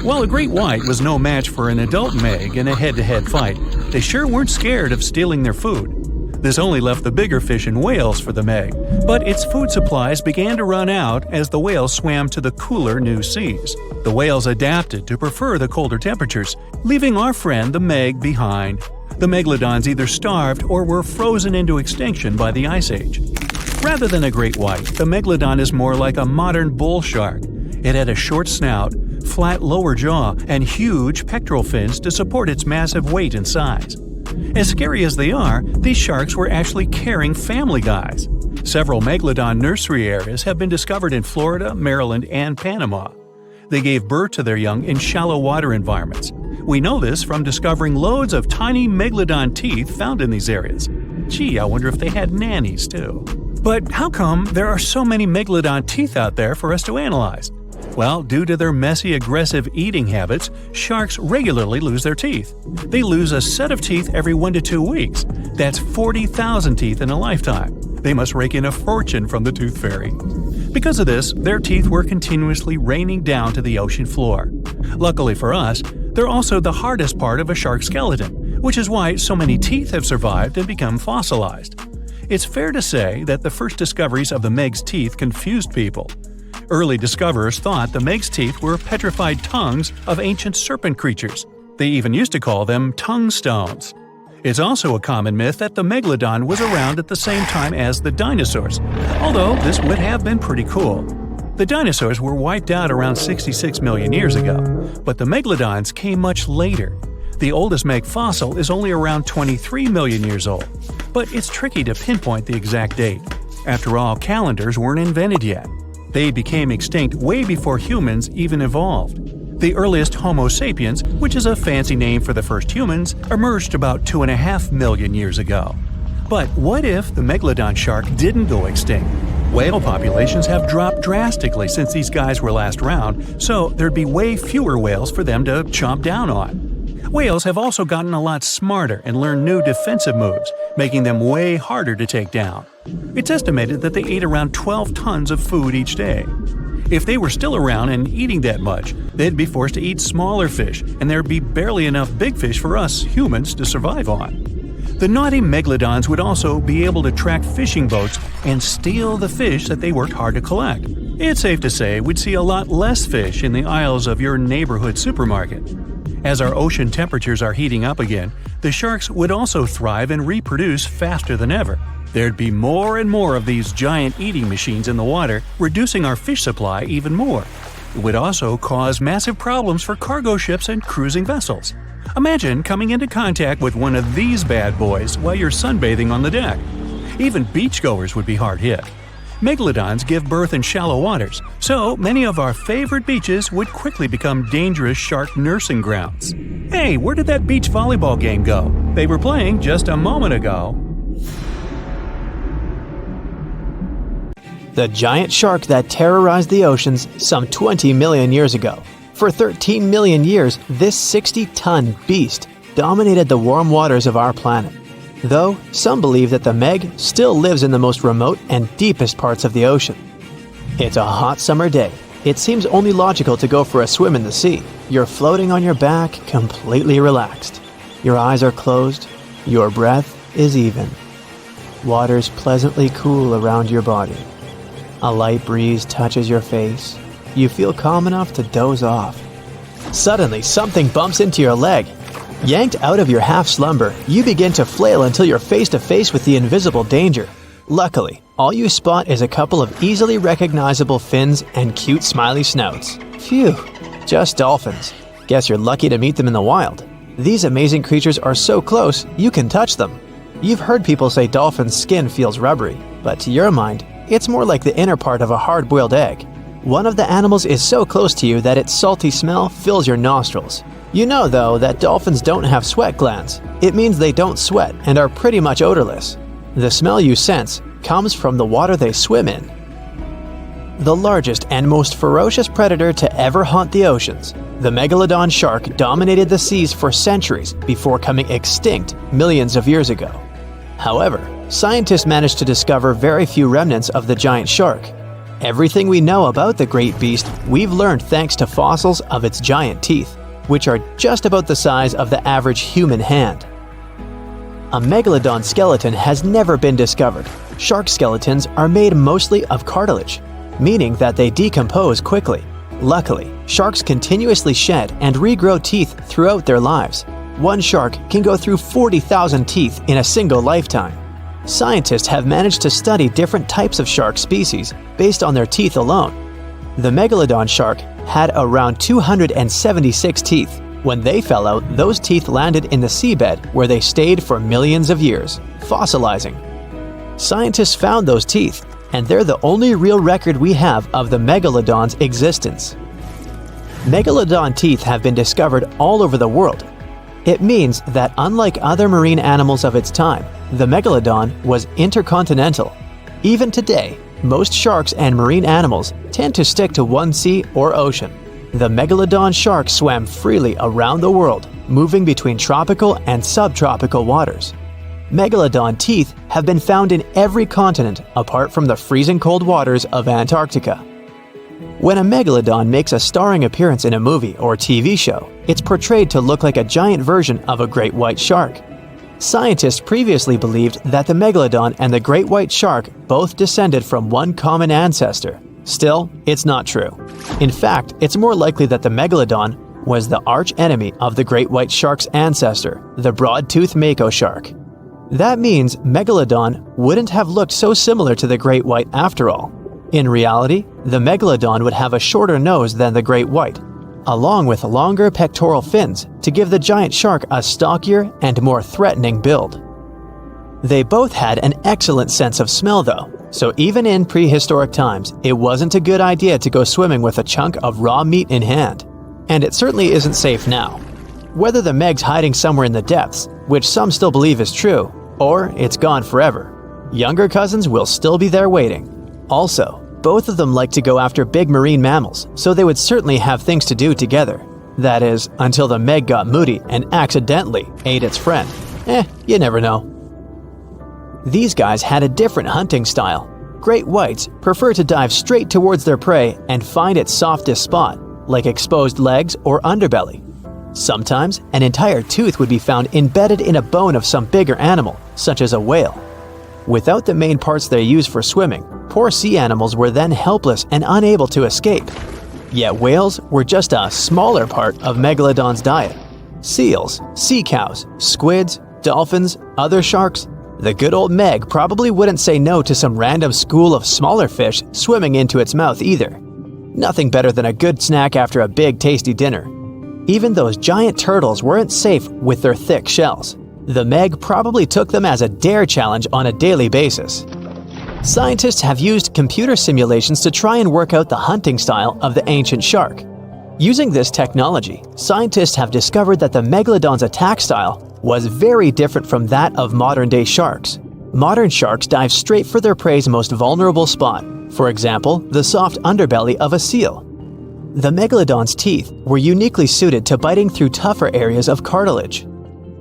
While a great white was no match for an adult Meg in a head-to-head fight, they sure weren't scared of stealing their food. This only left the bigger fish and whales for the Meg, but its food supplies began to run out as the whales swam to the cooler new seas. The whales adapted to prefer the colder temperatures, leaving our friend the Meg behind. The Megalodons either starved or were frozen into extinction by the Ice Age. Rather than a great white, the Megalodon is more like a modern bull shark. It had a short snout, flat lower jaw, and huge pectoral fins to support its massive weight and size. As scary as they are, these sharks were actually caring family guys. Several Megalodon nursery areas have been discovered in Florida, Maryland, and Panama. They gave birth to their young in shallow water environments. We know this from discovering loads of tiny Megalodon teeth found in these areas. Gee, I wonder if they had nannies too. But how come there are so many Megalodon teeth out there for us to analyze? Well, due to their messy, aggressive eating habits, sharks regularly lose their teeth. They lose a set of teeth every 1 to 2 weeks. That's 40,000 teeth in a lifetime. They must rake in a fortune from the tooth fairy. Because of this, their teeth were continuously raining down to the ocean floor. Luckily for us, they're also the hardest part of a shark skeleton, which is why so many teeth have survived and become fossilized. It's fair to say that the first discoveries of the Meg's teeth confused people. Early discoverers thought the Meg's teeth were petrified tongues of ancient serpent creatures. They even used to call them tongue stones. It's also a common myth that the Megalodon was around at the same time as the dinosaurs, although this would have been pretty cool. The dinosaurs were wiped out around 66 million years ago, but the Megalodons came much later. The oldest Meg fossil is only around 23 million years old, but it's tricky to pinpoint the exact date. After all, calendars weren't invented yet. They became extinct way before humans even evolved. The earliest Homo sapiens, which is a fancy name for the first humans, emerged about 2.5 million years ago. But what if the Megalodon shark didn't go extinct? Whale populations have dropped drastically since these guys were last around, so there'd be way fewer whales for them to chomp down on. Whales have also gotten a lot smarter and learned new defensive moves, making them way harder to take down. It's estimated that they ate around 12 tons of food each day. If they were still around and eating that much, they'd be forced to eat smaller fish, and there'd be barely enough big fish for us humans to survive on. The naughty Megalodons would also be able to track fishing boats and steal the fish that they worked hard to collect. It's safe to say we'd see a lot less fish in the aisles of your neighborhood supermarket. As our ocean temperatures are heating up again, the sharks would also thrive and reproduce faster than ever. There'd be more and more of these giant eating machines in the water, reducing our fish supply even more. It would also cause massive problems for cargo ships and cruising vessels. Imagine coming into contact with one of these bad boys while you're sunbathing on the deck. Even beachgoers would be hard hit. Megalodons give birth in shallow waters, so many of our favorite beaches would quickly become dangerous shark nursing grounds. Hey, where did that beach volleyball game go? They were playing just a moment ago. The giant shark that terrorized the oceans some 20 million years ago. For 13 million years, this 60-ton beast dominated the warm waters of our planet. Though, some believe that the Meg still lives in the most remote and deepest parts of the ocean. It's a hot summer day. It seems only logical to go for a swim in the sea. You're floating on your back, completely relaxed. Your eyes are closed. Your breath is even. Water's pleasantly cool around your body. A light breeze touches your face. You feel calm enough to doze off. Suddenly, something bumps into your leg. Yanked out of your half-slumber, you begin to flail until you're face-to-face with the invisible danger. Luckily, all you spot is a couple of easily recognizable fins and cute smiley snouts. Phew, just dolphins. Guess you're lucky to meet them in the wild. These amazing creatures are so close, you can touch them. You've heard people say dolphins' skin feels rubbery, but to your mind, it's more like the inner part of a hard-boiled egg. One of the animals is so close to you that its salty smell fills your nostrils. You know, though, that dolphins don't have sweat glands. It means they don't sweat and are pretty much odorless. The smell you sense comes from the water they swim in. The largest and most ferocious predator to ever haunt the oceans, the Megalodon shark dominated the seas for centuries before coming extinct millions of years ago. However, scientists managed to discover very few remnants of the giant shark. Everything we know about the great beast we've learned thanks to fossils of its giant teeth, which are just about the size of the average human hand. A Megalodon skeleton has never been discovered. Shark skeletons are made mostly of cartilage, meaning that they decompose quickly. Luckily, sharks continuously shed and regrow teeth throughout their lives. One shark can go through 40,000 teeth in a single lifetime. Scientists have managed to study different types of shark species based on their teeth alone. The Megalodon shark had around 276 teeth. When they fell out, those teeth landed in the seabed where they stayed for millions of years, fossilizing. Scientists found those teeth, and they're the only real record we have of the Megalodon's existence. Megalodon teeth have been discovered all over the world. It means that unlike other marine animals of its time, the Megalodon was intercontinental. Even today, most sharks and marine animals tend to stick to one sea or ocean. The Megalodon shark swam freely around the world, moving between tropical and subtropical waters. Megalodon teeth have been found in every continent apart from the freezing cold waters of Antarctica. When a Megalodon makes a starring appearance in a movie or TV show, it's portrayed to look like a giant version of a great white shark. Scientists previously believed that the Megalodon and the great white shark both descended from one common ancestor, Still, it's not true. In fact, it's more likely that the Megalodon was the arch-enemy of the great white shark's ancestor, the broad-toothed mako shark. That means Megalodon wouldn't have looked so similar to the great white after all. In reality, the Megalodon would have a shorter nose than the great white, along with longer pectoral fins to give the giant shark a stockier and more threatening build. They both had an excellent sense of smell though, so even in prehistoric times, it wasn't a good idea to go swimming with a chunk of raw meat in hand. And it certainly isn't safe now. Whether the Meg's hiding somewhere in the depths, which some still believe is true, or it's gone forever, younger cousins will still be there waiting. Also, both of them like to go after big marine mammals, so they would certainly have things to do together. That is, until the Meg got moody and accidentally ate its friend. You never know. These guys had a different hunting style. Great whites prefer to dive straight towards their prey and find its softest spot, like exposed legs or underbelly. Sometimes, an entire tooth would be found embedded in a bone of some bigger animal, such as a whale. Without the main parts they use for swimming, poor sea animals were then helpless and unable to escape. Yet whales were just a smaller part of Megalodon's diet. Seals, sea cows, squids, dolphins, other sharks. The good old Meg probably wouldn't say no to some random school of smaller fish swimming into its mouth either. Nothing better than a good snack after a big tasty dinner. Even those giant turtles weren't safe with their thick shells. The Meg probably took them as a dare challenge on a daily basis. Scientists have used computer simulations to try and work out the hunting style of the ancient shark. Using this technology, scientists have discovered that the Megalodon's attack style was very different from that of modern-day sharks. Modern sharks dive straight for their prey's most vulnerable spot, for example, the soft underbelly of a seal. The Megalodon's teeth were uniquely suited to biting through tougher areas of cartilage.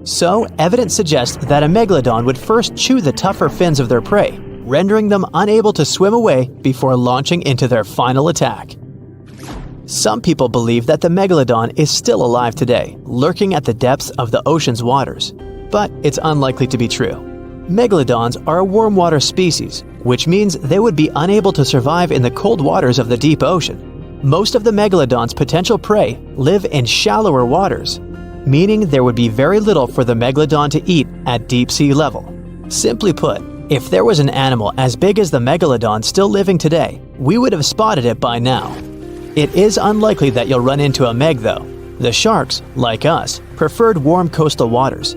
So, evidence suggests that a Megalodon would first chew the tougher fins of their prey, rendering them unable to swim away before launching into their final attack. Some people believe that the Megalodon is still alive today, lurking at the depths of the ocean's waters, but it's unlikely to be true. Megalodons are a warm water species, which means they would be unable to survive in the cold waters of the deep ocean. Most of the Megalodon's potential prey live in shallower waters, meaning there would be very little for the Megalodon to eat at deep sea level. Simply put, if there was an animal as big as the Megalodon still living today, we would have spotted it by now. It is unlikely that you'll run into a Meg though. The sharks, like us, preferred warm coastal waters.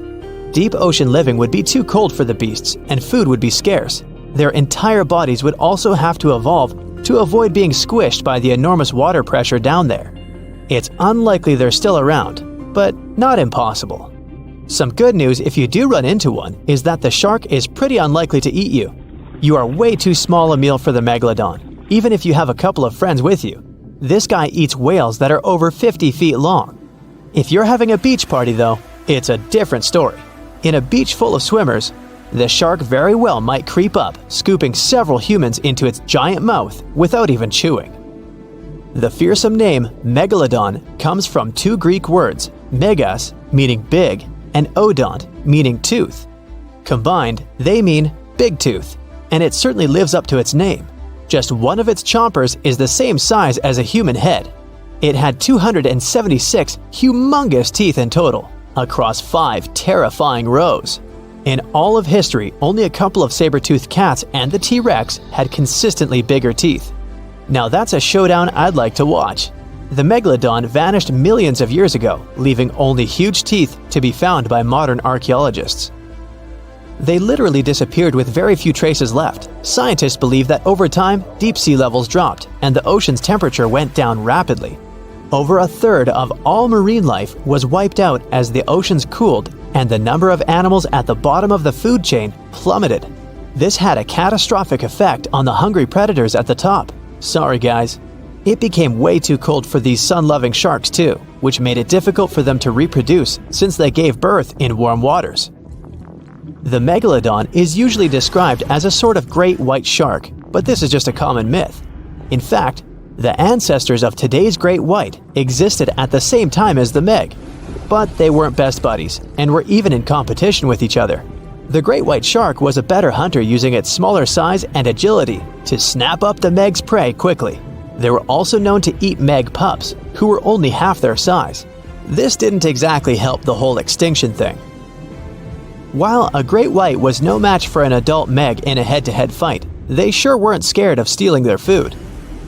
Deep ocean living would be too cold for the beasts, and food would be scarce. Their entire bodies would also have to evolve to avoid being squished by the enormous water pressure down there. It's unlikely they're still around, but not impossible. Some good news if you do run into one is that the shark is pretty unlikely to eat you. You are way too small a meal for the Megalodon, even if you have a couple of friends with you. This guy eats whales that are over 50 feet long. If you're having a beach party though, it's a different story. In a beach full of swimmers, the shark very well might creep up, scooping several humans into its giant mouth without even chewing. The fearsome name Megalodon comes from two Greek words, megas, meaning big, and odont, meaning tooth. Combined, they mean big tooth, and it certainly lives up to its name. Just one of its chompers is the same size as a human head. It had 276 humongous teeth in total, across 5 terrifying rows. In all of history, only a couple of saber-toothed cats and the T-Rex had consistently bigger teeth. Now that's a showdown I'd like to watch. The Megalodon vanished millions of years ago, leaving only huge teeth to be found by modern archaeologists. They literally disappeared with very few traces left. Scientists believe that over time, deep sea levels dropped and the ocean's temperature went down rapidly. Over a third of all marine life was wiped out as the oceans cooled and the number of animals at the bottom of the food chain plummeted. This had a catastrophic effect on the hungry predators at the top. Sorry guys. It became way too cold for these sun-loving sharks too, which made it difficult for them to reproduce since they gave birth in warm waters. The Megalodon is usually described as a sort of great white shark, but this is just a common myth. In fact, the ancestors of today's great white existed at the same time as the Meg, but they weren't best buddies and were even in competition with each other. The great white shark was a better hunter, using its smaller size and agility to snap up the meg's prey quickly. They were also known to eat meg pups, who were only half their size. This didn't exactly help the whole extinction thing. While a great white was no match for an adult meg in a head-to-head fight, they sure weren't scared of stealing their food.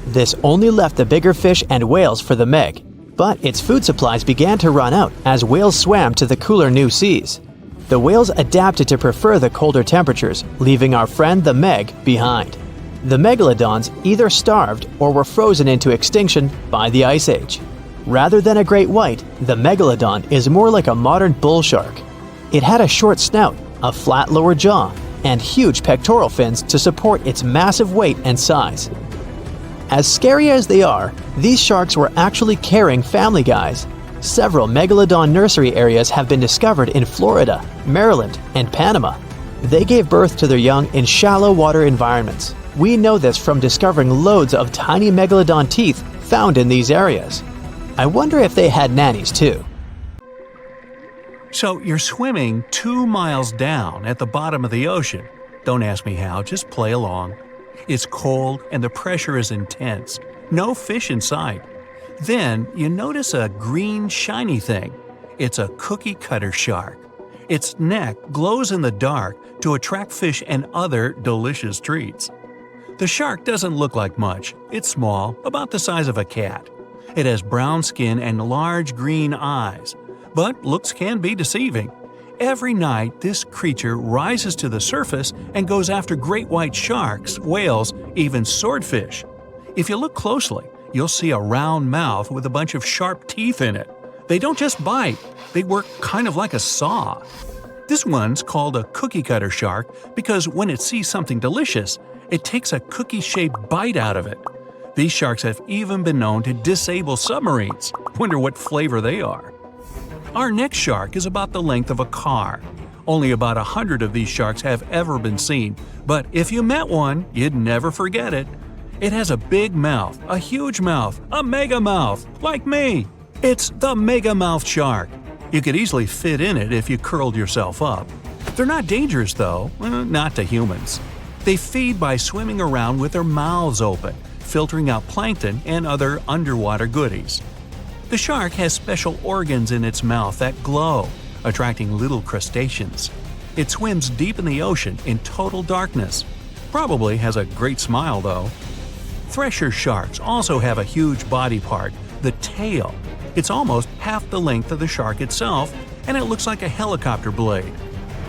This only left the bigger fish and whales for the meg, but its food supplies began to run out as whales swam to the cooler new seas. The whales adapted to prefer the colder temperatures, leaving our friend the meg behind. The megalodons either starved or were frozen into extinction by the Ice Age. Rather than a great white, the megalodon is more like a modern bull shark. It had a short snout, a flat lower jaw, and huge pectoral fins to support its massive weight and size. As scary as they are, these sharks were actually caring family guys. Several megalodon nursery areas have been discovered in Florida, Maryland, and Panama. They gave birth to their young in shallow water environments. We know this from discovering loads of tiny megalodon teeth found in these areas. I wonder if they had nannies too. So you're swimming 2 miles down at the bottom of the ocean. Don't ask me how, just play along. It's cold and the pressure is intense. No fish in sight. Then you notice a green shiny thing. It's a cookie cutter shark. Its neck glows in the dark to attract fish and other delicious treats. The shark doesn't look like much. It's small, about the size of a cat. It has brown skin and large green eyes. But looks can be deceiving. Every night, this creature rises to the surface and goes after great white sharks, whales, even swordfish. If you look closely, you'll see a round mouth with a bunch of sharp teeth in it. They don't just bite, they work kind of like a saw. This one's called a cookie cutter shark because when it sees something delicious, it takes a cookie-shaped bite out of it. These sharks have even been known to disable submarines. Wonder what flavor they are. Our next shark is about the length of a car. Only about 100 of these sharks have ever been seen, but if you met one, you'd never forget it. It has a big mouth, a huge mouth, a mega mouth, like me. It's the mega mouth shark. You could easily fit in it if you curled yourself up. They're not dangerous though, not to humans. They feed by swimming around with their mouths open, filtering out plankton and other underwater goodies. The shark has special organs in its mouth that glow, attracting little crustaceans. It swims deep in the ocean in total darkness. Probably has a great smile though. Thresher sharks also have a huge body part, the tail. It's almost half the length of the shark itself, and it looks like a helicopter blade.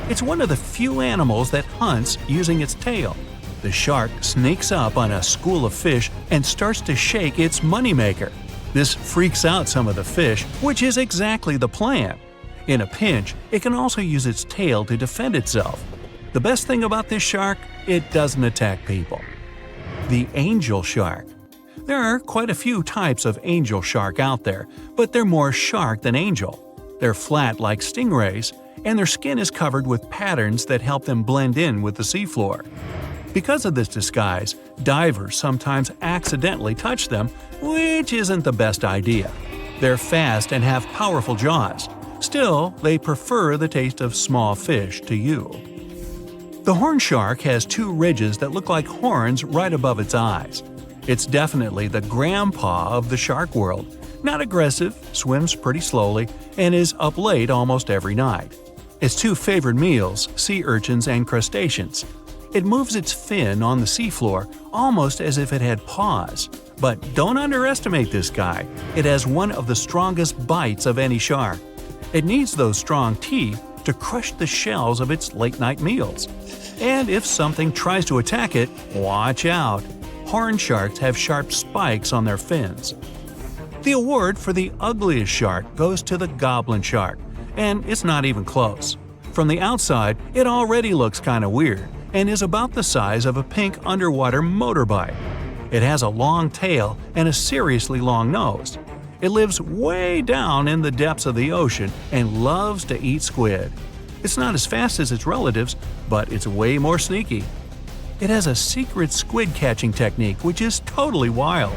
It's one of the few animals that hunts using its tail. The shark sneaks up on a school of fish and starts to shake its moneymaker. This freaks out some of the fish, which is exactly the plan. In a pinch, it can also use its tail to defend itself. The best thing about this shark, it doesn't attack people. The angel shark. There are quite a few types of angel shark out there, but they're more shark than angel. They're flat like stingrays, and their skin is covered with patterns that help them blend in with the seafloor. Because of this disguise, divers sometimes accidentally touch them, which isn't the best idea. They're fast and have powerful jaws. Still, they prefer the taste of small fish to you. The horn shark has 2 ridges that look like horns right above its eyes. It's definitely the grandpa of the shark world. Not aggressive, swims pretty slowly, and is up late almost every night. Its 2 favorite meals, sea urchins and crustaceans. It moves its fin on the seafloor almost as if it had paws. But don't underestimate this guy. It has one of the strongest bites of any shark. It needs those strong teeth to crush the shells of its late-night meals. And if something tries to attack it, watch out. Horn sharks have sharp spikes on their fins. The award for the ugliest shark goes to the goblin shark, and it's not even close. From the outside, it already looks kinda weird and is about the size of a pink underwater motorbike. It has a long tail and a seriously long nose. It lives way down in the depths of the ocean and loves to eat squid. It's not as fast as its relatives, but it's way more sneaky. It has a secret squid catching technique which is totally wild.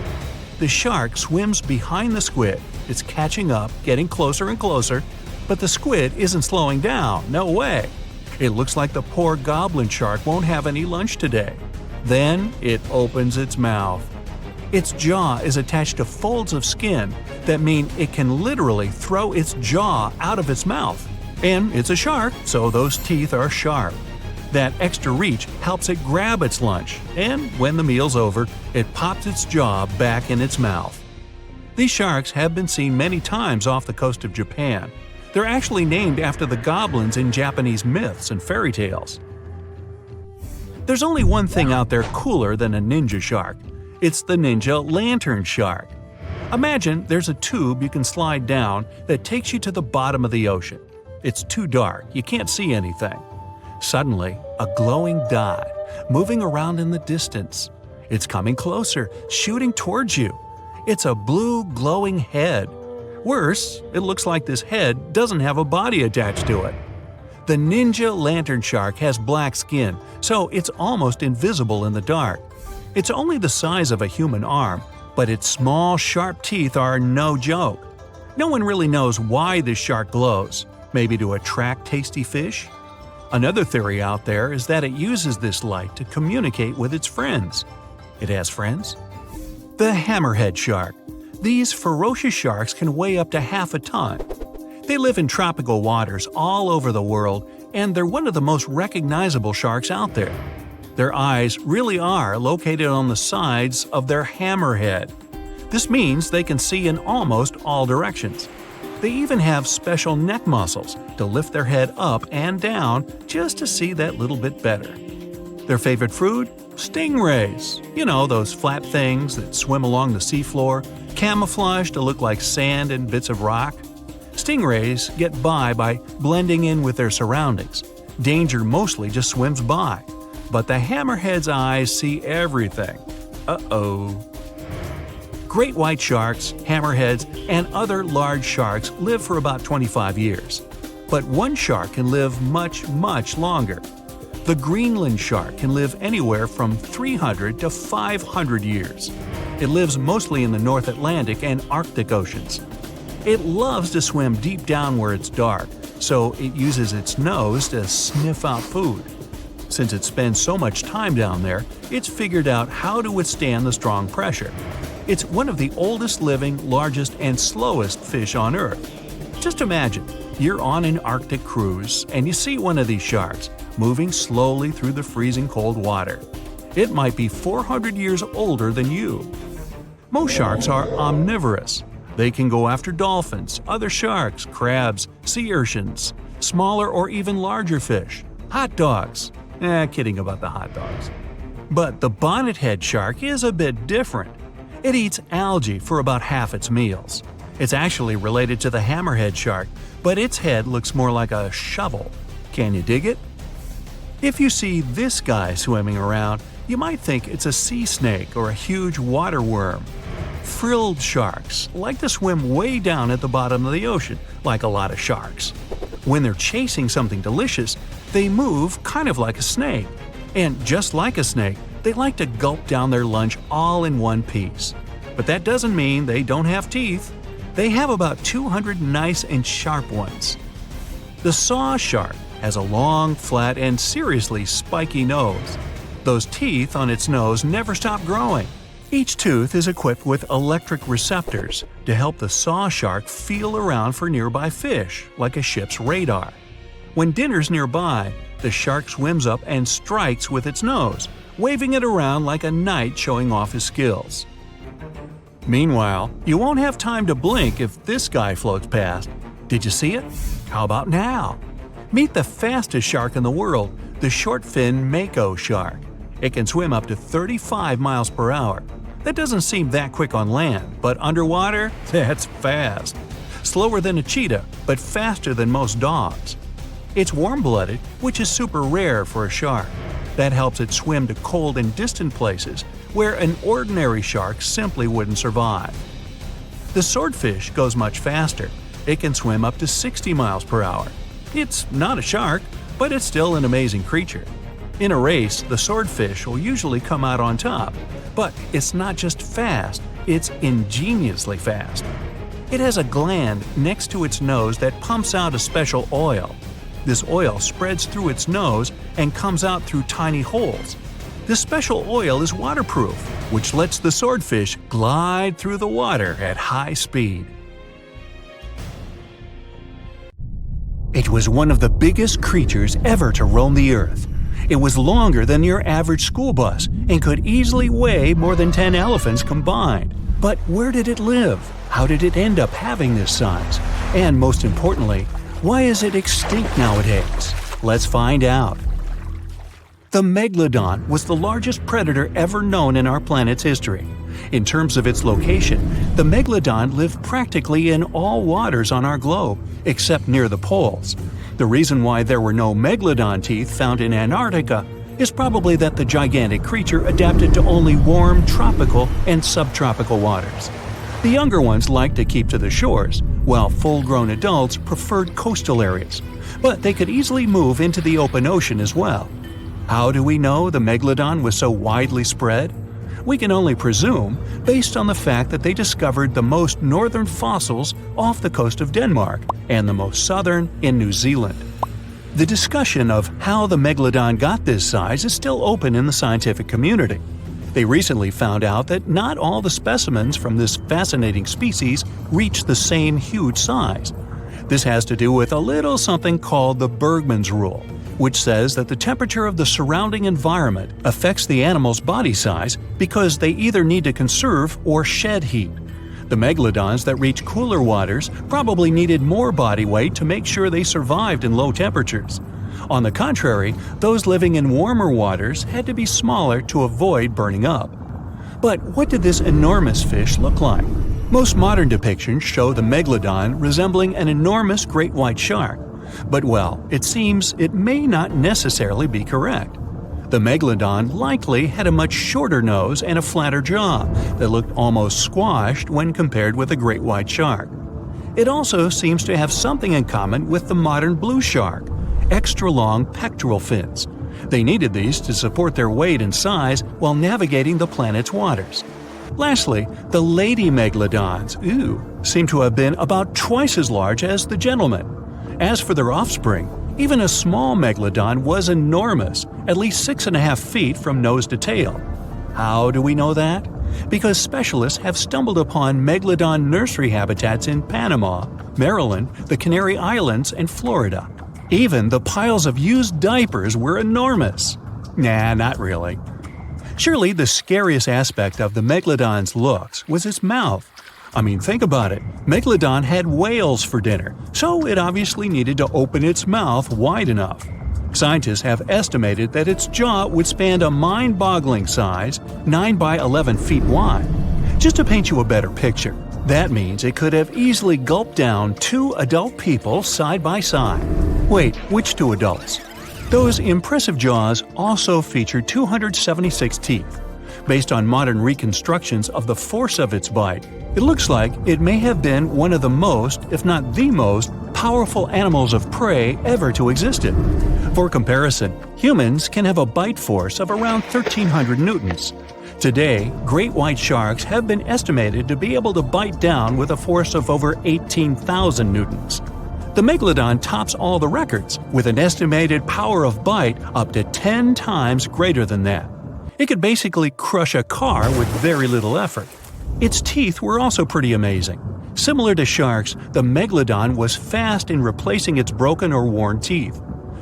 The shark swims behind the squid. It's catching up, getting closer and closer, but the squid isn't slowing down, no way. It looks like the poor goblin shark won't have any lunch today. Then it opens its mouth. Its jaw is attached to folds of skin that mean it can literally throw its jaw out of its mouth. And it's a shark, so those teeth are sharp. That extra reach helps it grab its lunch, and when the meal's over, it pops its jaw back in its mouth. These sharks have been seen many times off the coast of Japan. They're actually named after the goblins in Japanese myths and fairy tales. There's only one thing out there cooler than a ninja shark. It's the ninja lantern shark. Imagine there's a tube you can slide down that takes you to the bottom of the ocean. It's too dark, you can't see anything. Suddenly, a glowing dot, moving around in the distance. It's coming closer, shooting towards you. It's a blue glowing head. Worse, it looks like this head doesn't have a body attached to it. The ninja lantern shark has black skin, so it's almost invisible in the dark. It's only the size of a human arm, but its small, sharp teeth are no joke. No one really knows why this shark glows. Maybe to attract tasty fish? Another theory out there is that it uses this light to communicate with its friends. It has friends? The hammerhead shark. These ferocious sharks can weigh up to half a ton. They live in tropical waters all over the world, and they're one of the most recognizable sharks out there. Their eyes really are located on the sides of their hammerhead. This means they can see in almost all directions. They even have special neck muscles to lift their head up and down just to see that little bit better. Their favorite food? Stingrays. You know, those flat things that swim along the seafloor, camouflaged to look like sand and bits of rock. Stingrays get by blending in with their surroundings. Danger mostly just swims by. But the hammerhead's eyes see everything. Uh-oh. Great white sharks, hammerheads, and other large sharks live for about 25 years. But one shark can live much, much longer. The Greenland shark can live anywhere from 300 to 500 years. It lives mostly in the North Atlantic and Arctic Oceans. It loves to swim deep down where it's dark, so it uses its nose to sniff out food. Since it spends so much time down there, it's figured out how to withstand the strong pressure. It's one of the oldest living, largest, and slowest fish on Earth. Just imagine, you're on an Arctic cruise and you see one of these sharks moving slowly through the freezing cold water. It might be 400 years older than you. Most sharks are omnivorous. They can go after dolphins, other sharks, crabs, sea urchins, smaller or even larger fish, hot dogs. Kidding about the hot dogs. But the bonnethead shark is a bit different. It eats algae for about half its meals. It's actually related to the hammerhead shark, but its head looks more like a shovel. Can you dig it? If you see this guy swimming around, you might think it's a sea snake or a huge water worm. Frilled sharks like to swim way down at the bottom of the ocean, like a lot of sharks. When they're chasing something delicious, they move kind of like a snake. And just like a snake, they like to gulp down their lunch all in one piece. But that doesn't mean they don't have teeth. They have about 200 nice and sharp ones. The saw shark has a long, flat, and seriously spiky nose. Those teeth on its nose never stop growing. Each tooth is equipped with electric receptors to help the saw shark feel around for nearby fish, like a ship's radar. When dinner's nearby, the shark swims up and strikes with its nose, waving it around like a knight showing off his skills. Meanwhile, you won't have time to blink if this guy floats past. Did you see it? How about now? Meet the fastest shark in the world, the short-fin mako shark. It can swim up to 35 miles per hour. That doesn't seem that quick on land, but underwater, that's fast. Slower than a cheetah, but faster than most dogs. It's warm-blooded, which is super rare for a shark. That helps it swim to cold and distant places where an ordinary shark simply wouldn't survive. The swordfish goes much faster. It can swim up to 60 miles per hour. It's not a shark, but it's still an amazing creature. In a race, the swordfish will usually come out on top, but it's not just fast, it's ingeniously fast. It has a gland next to its nose that pumps out a special oil. This oil spreads through its nose and comes out through tiny holes. This special oil is waterproof, which lets the swordfish glide through the water at high speed. It was one of the biggest creatures ever to roam the earth. It was longer than your average school bus and could easily weigh more than 10 elephants combined. But where did it live? How did it end up having this size? And most importantly, why is it extinct nowadays? Let's find out. The Megalodon was the largest predator ever known in our planet's history. In terms of its location, the Megalodon lived practically in all waters on our globe, except near the poles. The reason why there were no Megalodon teeth found in Antarctica is probably that the gigantic creature adapted to only warm tropical and subtropical waters. The younger ones liked to keep to the shores, while full-grown adults preferred coastal areas, but they could easily move into the open ocean as well. How do we know the Megalodon was so widely spread? We can only presume, based on the fact that they discovered the most northern fossils off the coast of Denmark and the most southern in New Zealand. The discussion of how the Megalodon got this size is still open in the scientific community. They recently found out that not all the specimens from this fascinating species reach the same huge size. This has to do with a little something called the Bergmann's Rule, which says that the temperature of the surrounding environment affects the animal's body size because they either need to conserve or shed heat. The megalodons that reach cooler waters probably needed more body weight to make sure they survived in low temperatures. On the contrary, those living in warmer waters had to be smaller to avoid burning up. But what did this enormous fish look like? Most modern depictions show the megalodon resembling an enormous great white shark. But well, it seems it may not necessarily be correct. The megalodon likely had a much shorter nose and a flatter jaw that looked almost squashed when compared with a great white shark. It also seems to have something in common with the modern blue shark: extra-long pectoral fins. They needed these to support their weight and size while navigating the planet's waters. Lastly, the lady megalodons, seem to have been about twice as large as the gentlemen. As for their offspring, even a small megalodon was enormous, at least 6.5 feet from nose to tail. How do we know that? Because specialists have stumbled upon megalodon nursery habitats in Panama, Maryland, the Canary Islands, and Florida. Even the piles of used diapers were enormous. Nah, not really. Surely the scariest aspect of the megalodon's looks was its mouth. I mean, think about it. Megalodon had whales for dinner, so it obviously needed to open its mouth wide enough. Scientists have estimated that its jaw would span a mind-boggling size, 9 by 11 feet wide. Just to paint you a better picture, that means it could have easily gulped down 2 adult people side by side. Wait, which 2 adults? Those impressive jaws also feature 276 teeth. Based on modern reconstructions of the force of its bite, it looks like it may have been one of the most, if not the most, powerful animals of prey ever to exist. For comparison, humans can have a bite force of around 1,300 newtons. Today, great white sharks have been estimated to be able to bite down with a force of over 18,000 newtons. The megalodon tops all the records, with an estimated power of bite up to 10 times greater than that. It could basically crush a car with very little effort. Its teeth were also pretty amazing. Similar to sharks, the megalodon was fast in replacing its broken or worn teeth.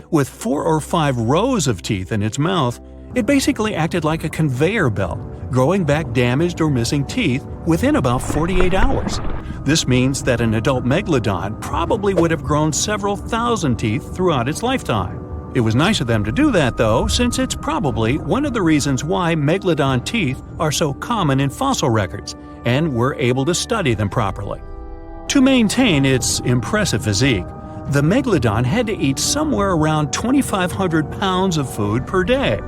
With 4 or 5 rows of teeth in its mouth, it basically acted like a conveyor belt, growing back damaged or missing teeth within about 48 hours. This means that an adult megalodon probably would have grown several thousand teeth throughout its lifetime. It was nice of them to do that, though, since it's probably one of the reasons why megalodon teeth are so common in fossil records, and we're able to study them properly. To maintain its impressive physique, the megalodon had to eat somewhere around 2,500 pounds of food per day.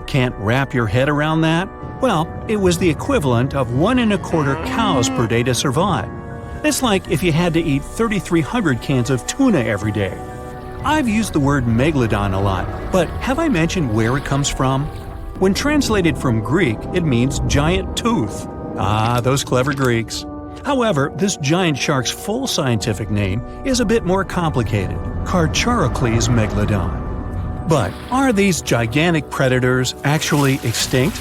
Can't wrap your head around that? Well, it was the equivalent of 1.25 cows per day to survive. It's like if you had to eat 3,300 cans of tuna every day. I've used the word megalodon a lot, but have I mentioned where it comes from? When translated from Greek, it means giant tooth. Ah, those clever Greeks. However, this giant shark's full scientific name is a bit more complicated: Carcharocles megalodon. But are these gigantic predators actually extinct?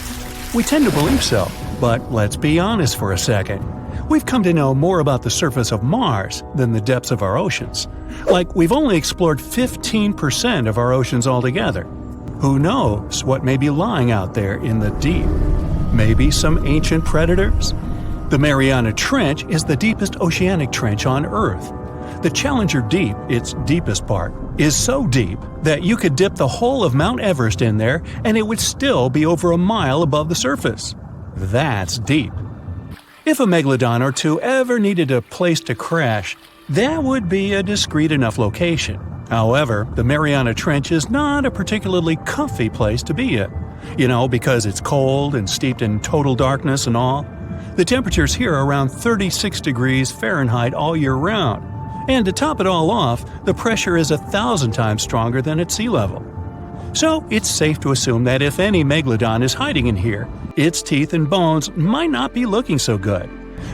We tend to believe so, but let's be honest for a second. We've come to know more about the surface of Mars than the depths of our oceans. Like, we've only explored 15% of our oceans altogether. Who knows what may be lying out there in the deep? Maybe some ancient predators? The Mariana Trench is the deepest oceanic trench on Earth. The Challenger Deep, its deepest part, is so deep that you could dip the whole of Mount Everest in there and it would still be over a mile above the surface. That's deep. If a megalodon or two ever needed a place to crash, that would be a discreet enough location. However, the Mariana Trench is not a particularly comfy place to be in. Because it's cold and steeped in total darkness and all. The temperatures here are around 36 degrees Fahrenheit all year round. And to top it all off, the pressure is 1,000 times stronger than at sea level. So it's safe to assume that if any megalodon is hiding in here, its teeth and bones might not be looking so good.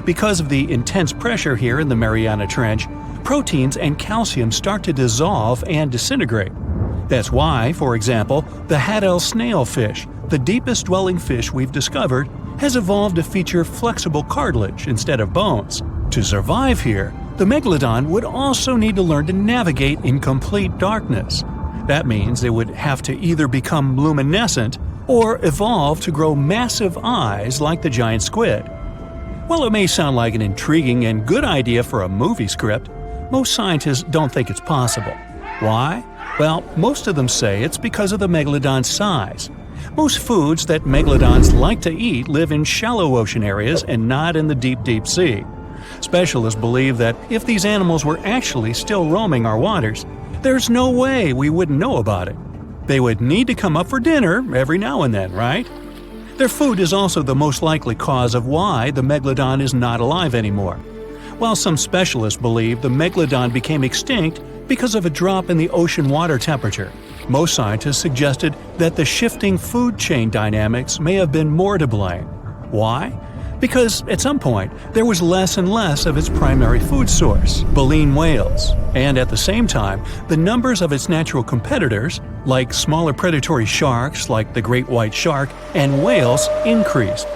Because of the intense pressure here in the Mariana Trench, proteins and calcium start to dissolve and disintegrate. That's why, for example, the Haddell snailfish, the deepest dwelling fish we've discovered, has evolved to feature flexible cartilage instead of bones. To survive here, the megalodon would also need to learn to navigate in complete darkness. That means they would have to either become luminescent or evolve to grow massive eyes like the giant squid. While it may sound like an intriguing and good idea for a movie script, most scientists don't think it's possible. Why? Well, most of them say it's because of the megalodon's size. Most foods that megalodons like to eat live in shallow ocean areas and not in the deep, deep sea. Specialists believe that if these animals were actually still roaming our waters, there's no way we wouldn't know about it. They would need to come up for dinner every now and then, right? Their food is also the most likely cause of why the megalodon is not alive anymore. While some specialists believe the megalodon became extinct because of a drop in the ocean water temperature, most scientists suggested that the shifting food chain dynamics may have been more to blame. Why? Because at some point, there was less and less of its primary food source, baleen whales, and at the same time, the numbers of its natural competitors, like smaller predatory sharks like the great white shark and whales, increased.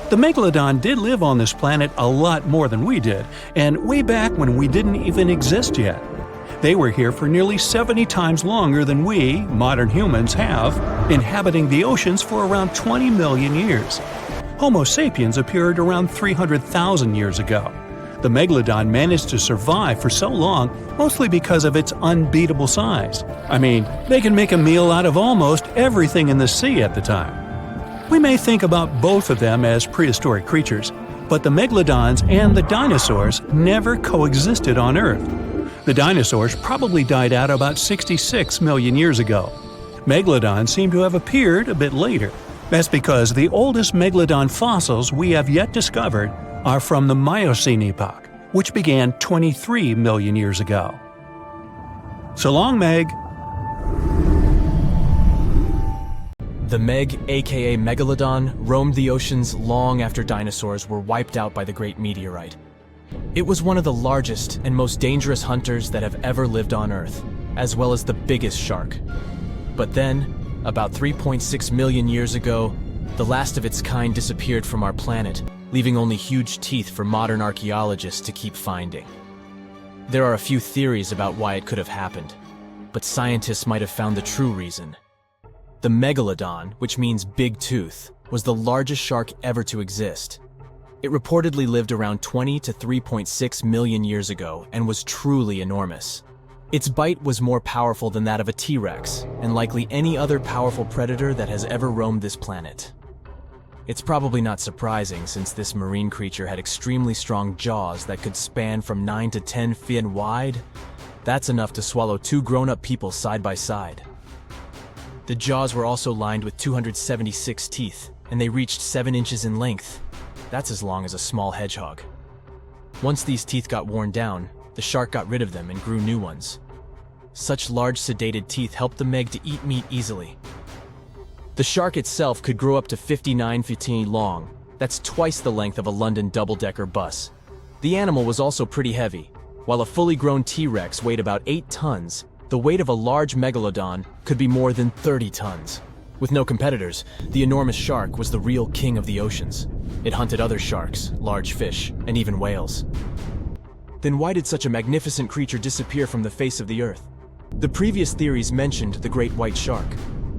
The megalodon did live on this planet a lot more than we did, and way back when we didn't even exist yet. They were here for nearly 70 times longer than we, modern humans, have, inhabiting the oceans for around 20 million years. Homo sapiens appeared around 300,000 years ago. The megalodon managed to survive for so long mostly because of its unbeatable size. I mean, they can make a meal out of almost everything in the sea at the time. We may think about both of them as prehistoric creatures, but the megalodons and the dinosaurs never coexisted on Earth. The dinosaurs probably died out about 66 million years ago. Megalodons seem to have appeared a bit later. That's because the oldest megalodon fossils we have yet discovered are from the Miocene epoch, which began 23 million years ago. So long, Meg! The Meg, aka Megalodon, roamed the oceans long after dinosaurs were wiped out by the Great Meteorite. It was one of the largest and most dangerous hunters that have ever lived on Earth, as well as the biggest shark. But then, about 3.6 million years ago, the last of its kind disappeared from our planet, leaving only huge teeth for modern archaeologists to keep finding. There are a few theories about why it could have happened, but scientists might have found the true reason. The Megalodon, which means big tooth, was the largest shark ever to exist. It reportedly lived around 20 to 3.6 million years ago and was truly enormous. Its bite was more powerful than that of a T-Rex, and likely any other powerful predator that has ever roamed this planet. It's probably not surprising since this marine creature had extremely strong jaws that could span from 9 to 10 feet wide. That's enough to swallow 2 grown-up people side by side. The jaws were also lined with 276 teeth, and they reached 7 inches in length. That's as long as a small hedgehog. Once these teeth got worn down, the shark got rid of them and grew new ones. Such large sedated teeth helped the Meg to eat meat easily. The shark itself could grow up to 59 feet long. That's twice the length of a London double-decker bus, The animal was also pretty heavy. While a fully grown T-Rex weighed about 8 tons, the weight of a large Megalodon could be more than 30 tons. With no competitors, the enormous shark was the real king of the oceans. It hunted other sharks, large fish, and even whales. Then why did such a magnificent creature disappear from the face of the earth? The previous theories mentioned the great white shark.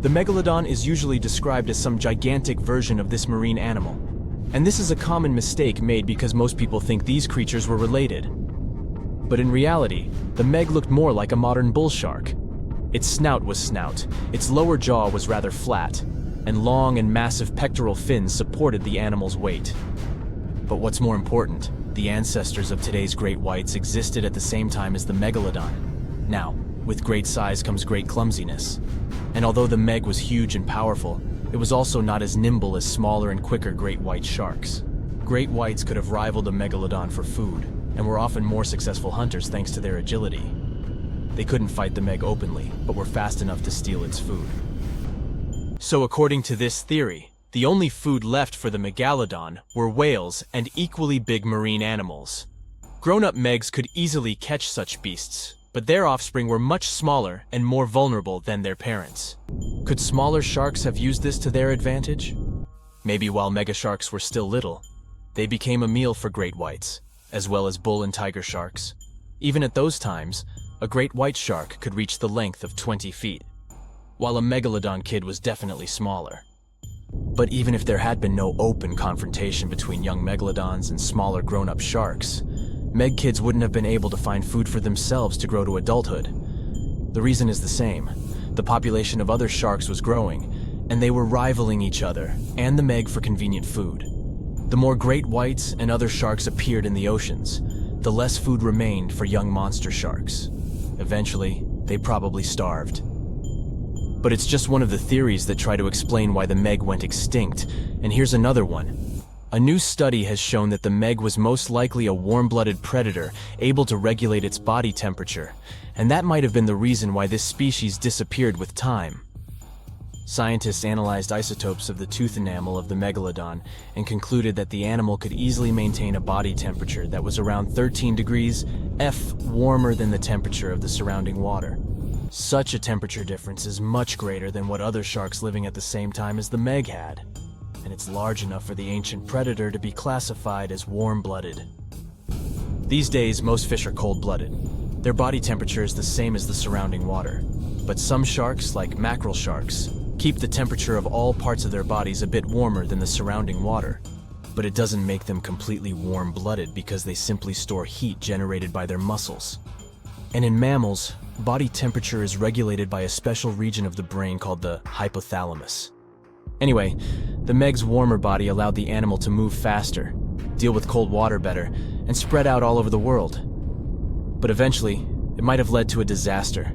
The Megalodon is usually described as some gigantic version of this marine animal. And this is a common mistake made because most people think these creatures were related. But in reality, the Meg looked more like a modern bull shark. Its snout was snout, its lower jaw was rather flat, and long and massive pectoral fins supported the animal's weight. But what's more important, the ancestors of today's great whites existed at the same time as the Megalodon. Now, with great size comes great clumsiness. And although the Meg was huge and powerful, it was also not as nimble as smaller and quicker great white sharks. Great whites could have rivaled a Megalodon for food, and were often more successful hunters thanks to their agility. They couldn't fight the Meg openly, but were fast enough to steal its food. So according to this theory, the only food left for the Megalodon were whales and equally big marine animals. Grown-up Megs could easily catch such beasts, but their offspring were much smaller and more vulnerable than their parents. Could smaller sharks have used this to their advantage? Maybe while megasharks were still little, they became a meal for great whites, as well as bull and tiger sharks. Even at those times, a great white shark could reach the length of 20 feet, while a Megalodon kid was definitely smaller. But even if there had been no open confrontation between young Megalodons and smaller grown-up sharks, Meg kids wouldn't have been able to find food for themselves to grow to adulthood. The reason is the same. The population of other sharks was growing, and they were rivaling each other and the Meg for convenient food. The more great whites and other sharks appeared in the oceans, the less food remained for young monster sharks. Eventually, they probably starved. But it's just one of the theories that try to explain why the Meg went extinct, and here's another one. A new study has shown that the Meg was most likely a warm-blooded predator able to regulate its body temperature, and that might have been the reason why this species disappeared with time. Scientists analyzed isotopes of the tooth enamel of the Megalodon and concluded that the animal could easily maintain a body temperature that was around 13 degrees F warmer than the temperature of the surrounding water. Such a temperature difference is much greater than what other sharks living at the same time as the Meg had, and it's large enough for the ancient predator to be classified as warm-blooded. These days, most fish are cold-blooded. Their body temperature is the same as the surrounding water, but some sharks, like mackerel sharks, keep the temperature of all parts of their bodies a bit warmer than the surrounding water. But it doesn't make them completely warm-blooded because they simply store heat generated by their muscles. And in mammals, body temperature is regulated by a special region of the brain called the hypothalamus. Anyway, the Meg's warmer body allowed the animal to move faster, deal with cold water better, and spread out all over the world. But eventually, it might have led to a disaster.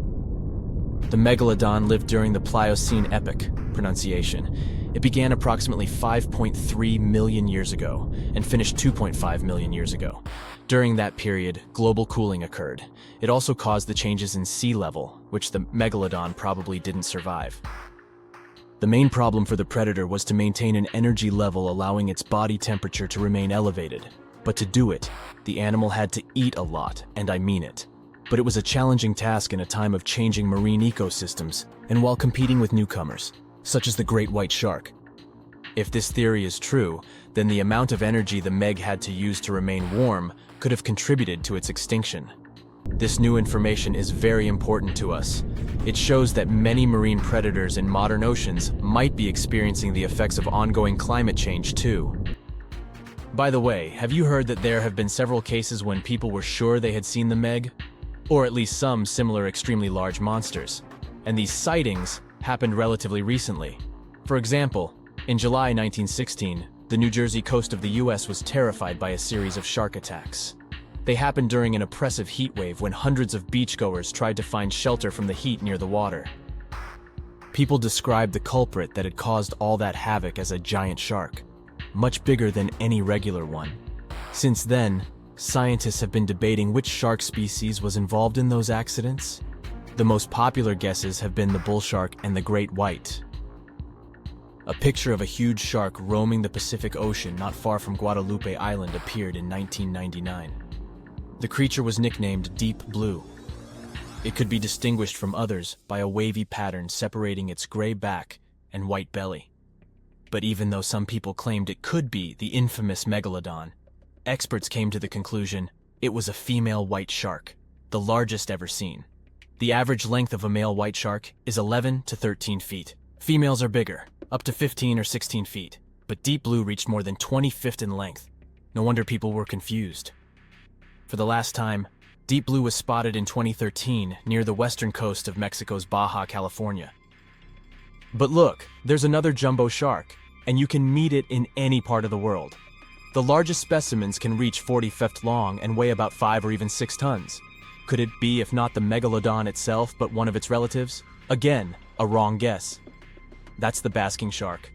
The Megalodon lived during the Pliocene epoch, pronunciation. It began approximately 5.3 million years ago and finished 2.5 million years ago. During that period, global cooling occurred. It also caused the changes in sea level, which the Megalodon probably didn't survive. The main problem for the predator was to maintain an energy level allowing its body temperature to remain elevated. But to do it, the animal had to eat a lot, and I mean it. But it was a challenging task in a time of changing marine ecosystems and while competing with newcomers, such as the great white shark. If this theory is true, then the amount of energy the Meg had to use to remain warm could have contributed to its extinction. This new information is very important to us. It shows that many marine predators in modern oceans might be experiencing the effects of ongoing climate change too. By the way, have you heard that there have been several cases when people were sure they had seen the Meg? Or at least some similar extremely large monsters. And these sightings happened relatively recently. For example, in July 1916, the New Jersey coast of the US was terrified by a series of shark attacks. They happened during an oppressive heat wave when hundreds of beachgoers tried to find shelter from the heat near the water. People described the culprit that had caused all that havoc as a giant shark, much bigger than any regular one. Since then, scientists have been debating which shark species was involved in those accidents. The most popular guesses have been the bull shark and the great white. A picture of a huge shark roaming the Pacific Ocean not far from Guadalupe Island appeared in 1999. The creature was nicknamed Deep Blue. It could be distinguished from others by a wavy pattern separating its gray back and white belly. But even though some people claimed it could be the infamous Megalodon, experts came to the conclusion it was a female white shark, the largest ever seen. The average length of a male white shark is 11 to 13 feet. Females are bigger, up to 15 or 16 feet, but Deep Blue reached more than 20 feet in length. No wonder people were confused. For the last time, Deep Blue was spotted in 2013 near the western coast of Mexico's Baja California. But look, there's another jumbo shark, and you can meet it in any part of the world. The largest specimens can reach 40 feet long and weigh about 5 or even 6 tons. Could it be, if not the Megalodon itself, but one of its relatives? Again, a wrong guess. That's the basking shark.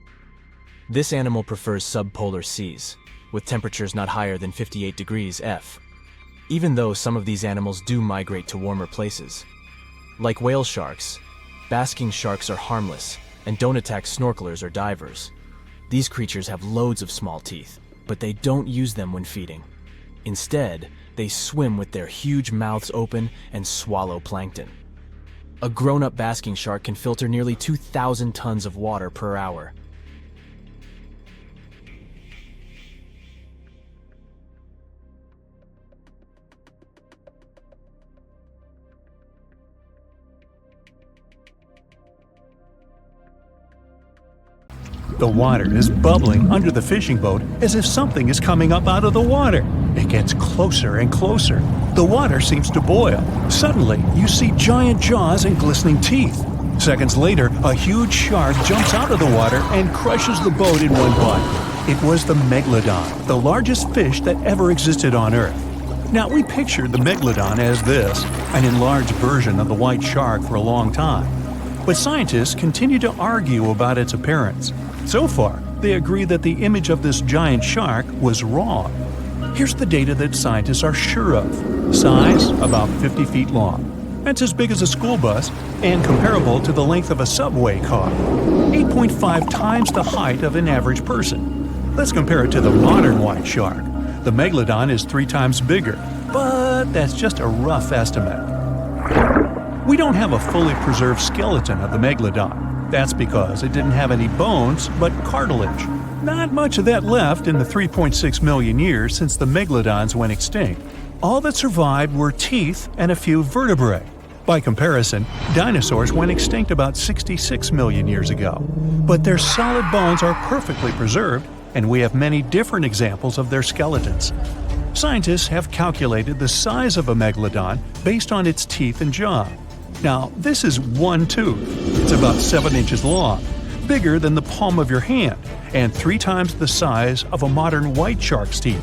This animal prefers subpolar seas, with temperatures not higher than 58 degrees F. Even though some of these animals do migrate to warmer places. Like whale sharks, basking sharks are harmless and don't attack snorkelers or divers. These creatures have loads of small teeth, but they don't use them when feeding. Instead, they swim with their huge mouths open and swallow plankton. A grown-up basking shark can filter nearly 2,000 tons of water per hour. The water is bubbling under the fishing boat as if something is coming up out of the water. It gets closer and closer. The water seems to boil. Suddenly, you see giant jaws and glistening teeth. Seconds later, a huge shark jumps out of the water and crushes the boat in one bite. It was the Megalodon, the largest fish that ever existed on Earth. Now, we pictured the Megalodon as this, an enlarged version of the white shark for a long time. But scientists continue to argue about its appearance. So far, they agree that the image of this giant shark was wrong. Here's the data that scientists are sure of. Size, about 50 feet long. That's as big as a school bus and comparable to the length of a subway car. 8.5 times the height of an average person. Let's compare it to the modern white shark. The Megalodon is 3 times bigger, but that's just a rough estimate. We don't have a fully preserved skeleton of the Megalodon. That's because it didn't have any bones, but cartilage. Not much of that left in the 3.6 million years since the Megalodons went extinct. All that survived were teeth and a few vertebrae. By comparison, dinosaurs went extinct about 66 million years ago. But their solid bones are perfectly preserved, and we have many different examples of their skeletons. Scientists have calculated the size of a Megalodon based on its teeth and jaw. Now, this is one tooth. It's about 7 inches long, bigger than the palm of your hand, and 3 times the size of a modern white shark's teeth.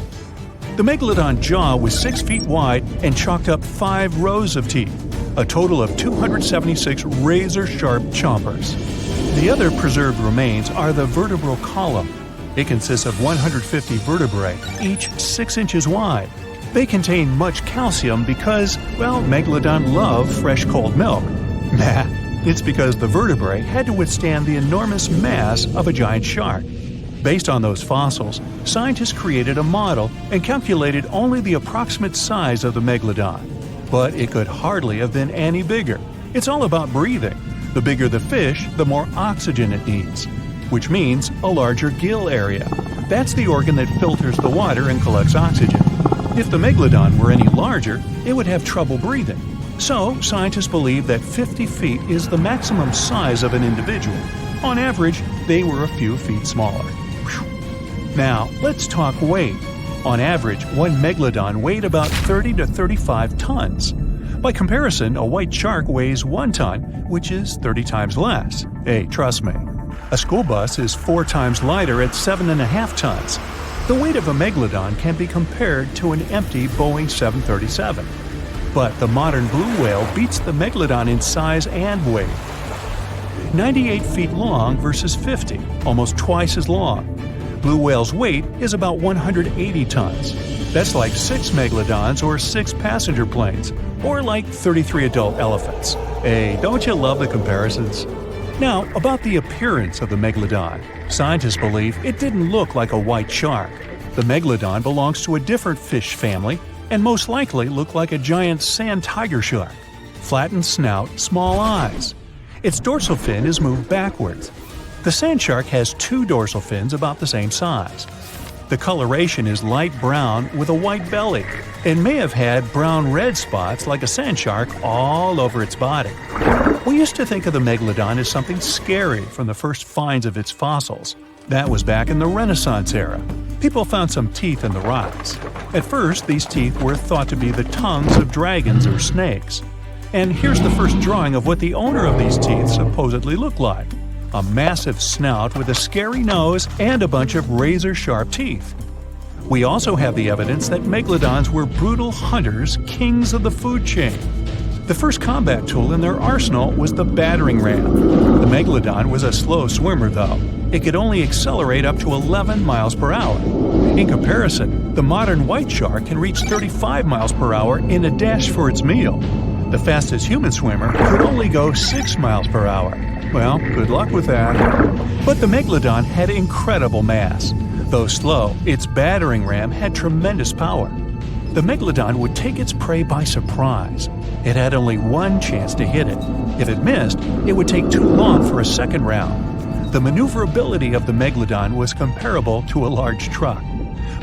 The Megalodon jaw was 6 feet wide and chalked up 5 rows of teeth, a total of 276 razor-sharp chompers. The other preserved remains are the vertebral column. It consists of 150 vertebrae, each 6 inches wide. They contain much calcium because, well, Megalodon love fresh cold milk. Nah, it's because the vertebrae had to withstand the enormous mass of a giant shark. Based on those fossils, scientists created a model and calculated only the approximate size of the Megalodon. But it could hardly have been any bigger. It's all about breathing. The bigger the fish, the more oxygen it needs, which means a larger gill area. That's the organ that filters the water and collects oxygen. If the Megalodon were any larger, it would have trouble breathing. So, scientists believe that 50 feet is the maximum size of an individual. On average, they were a few feet smaller. Whew. Now, let's talk weight. On average, one Megalodon weighed about 30 to 35 tons. By comparison, a white shark weighs 1 ton, which is 30 times less. Hey, trust me. A school bus is 4 times lighter at 7.5 tons. The weight of a Megalodon can be compared to an empty Boeing 737. But the modern blue whale beats the Megalodon in size and weight. 98 feet long versus 50, almost twice as long. Blue whale's weight is about 180 tons. That's like 6 Megalodons or 6 passenger planes, or like 33 adult elephants. Hey, don't you love the comparisons? Now, about the appearance of the Megalodon. Scientists believe it didn't look like a white shark. The Megalodon belongs to a different fish family and most likely looked like a giant sand tiger shark. Flattened snout, small eyes. Its dorsal fin is moved backwards. The sand shark has 2 dorsal fins about the same size. The coloration is light brown with a white belly. It may have had brown-red spots like a sand shark all over its body. We used to think of the Megalodon as something scary from the first finds of its fossils. That was back in the Renaissance era. People found some teeth in the rocks. At first, these teeth were thought to be the tongues of dragons or snakes. And here's the first drawing of what the owner of these teeth supposedly looked like. A massive snout with a scary nose and a bunch of razor-sharp teeth. We also have the evidence that Megalodons were brutal hunters, kings of the food chain. The first combat tool in their arsenal was the battering ram. The Megalodon was a slow swimmer, though. It could only accelerate up to 11 miles per hour. In comparison, the modern white shark can reach 35 miles per hour in a dash for its meal. The fastest human swimmer could only go 6 miles per hour. Well, good luck with that. But the Megalodon had incredible mass. Though slow, its battering ram had tremendous power. The Megalodon would take its prey by surprise. It had only one chance to hit it. If it missed, it would take too long for a second round. The maneuverability of the Megalodon was comparable to a large truck.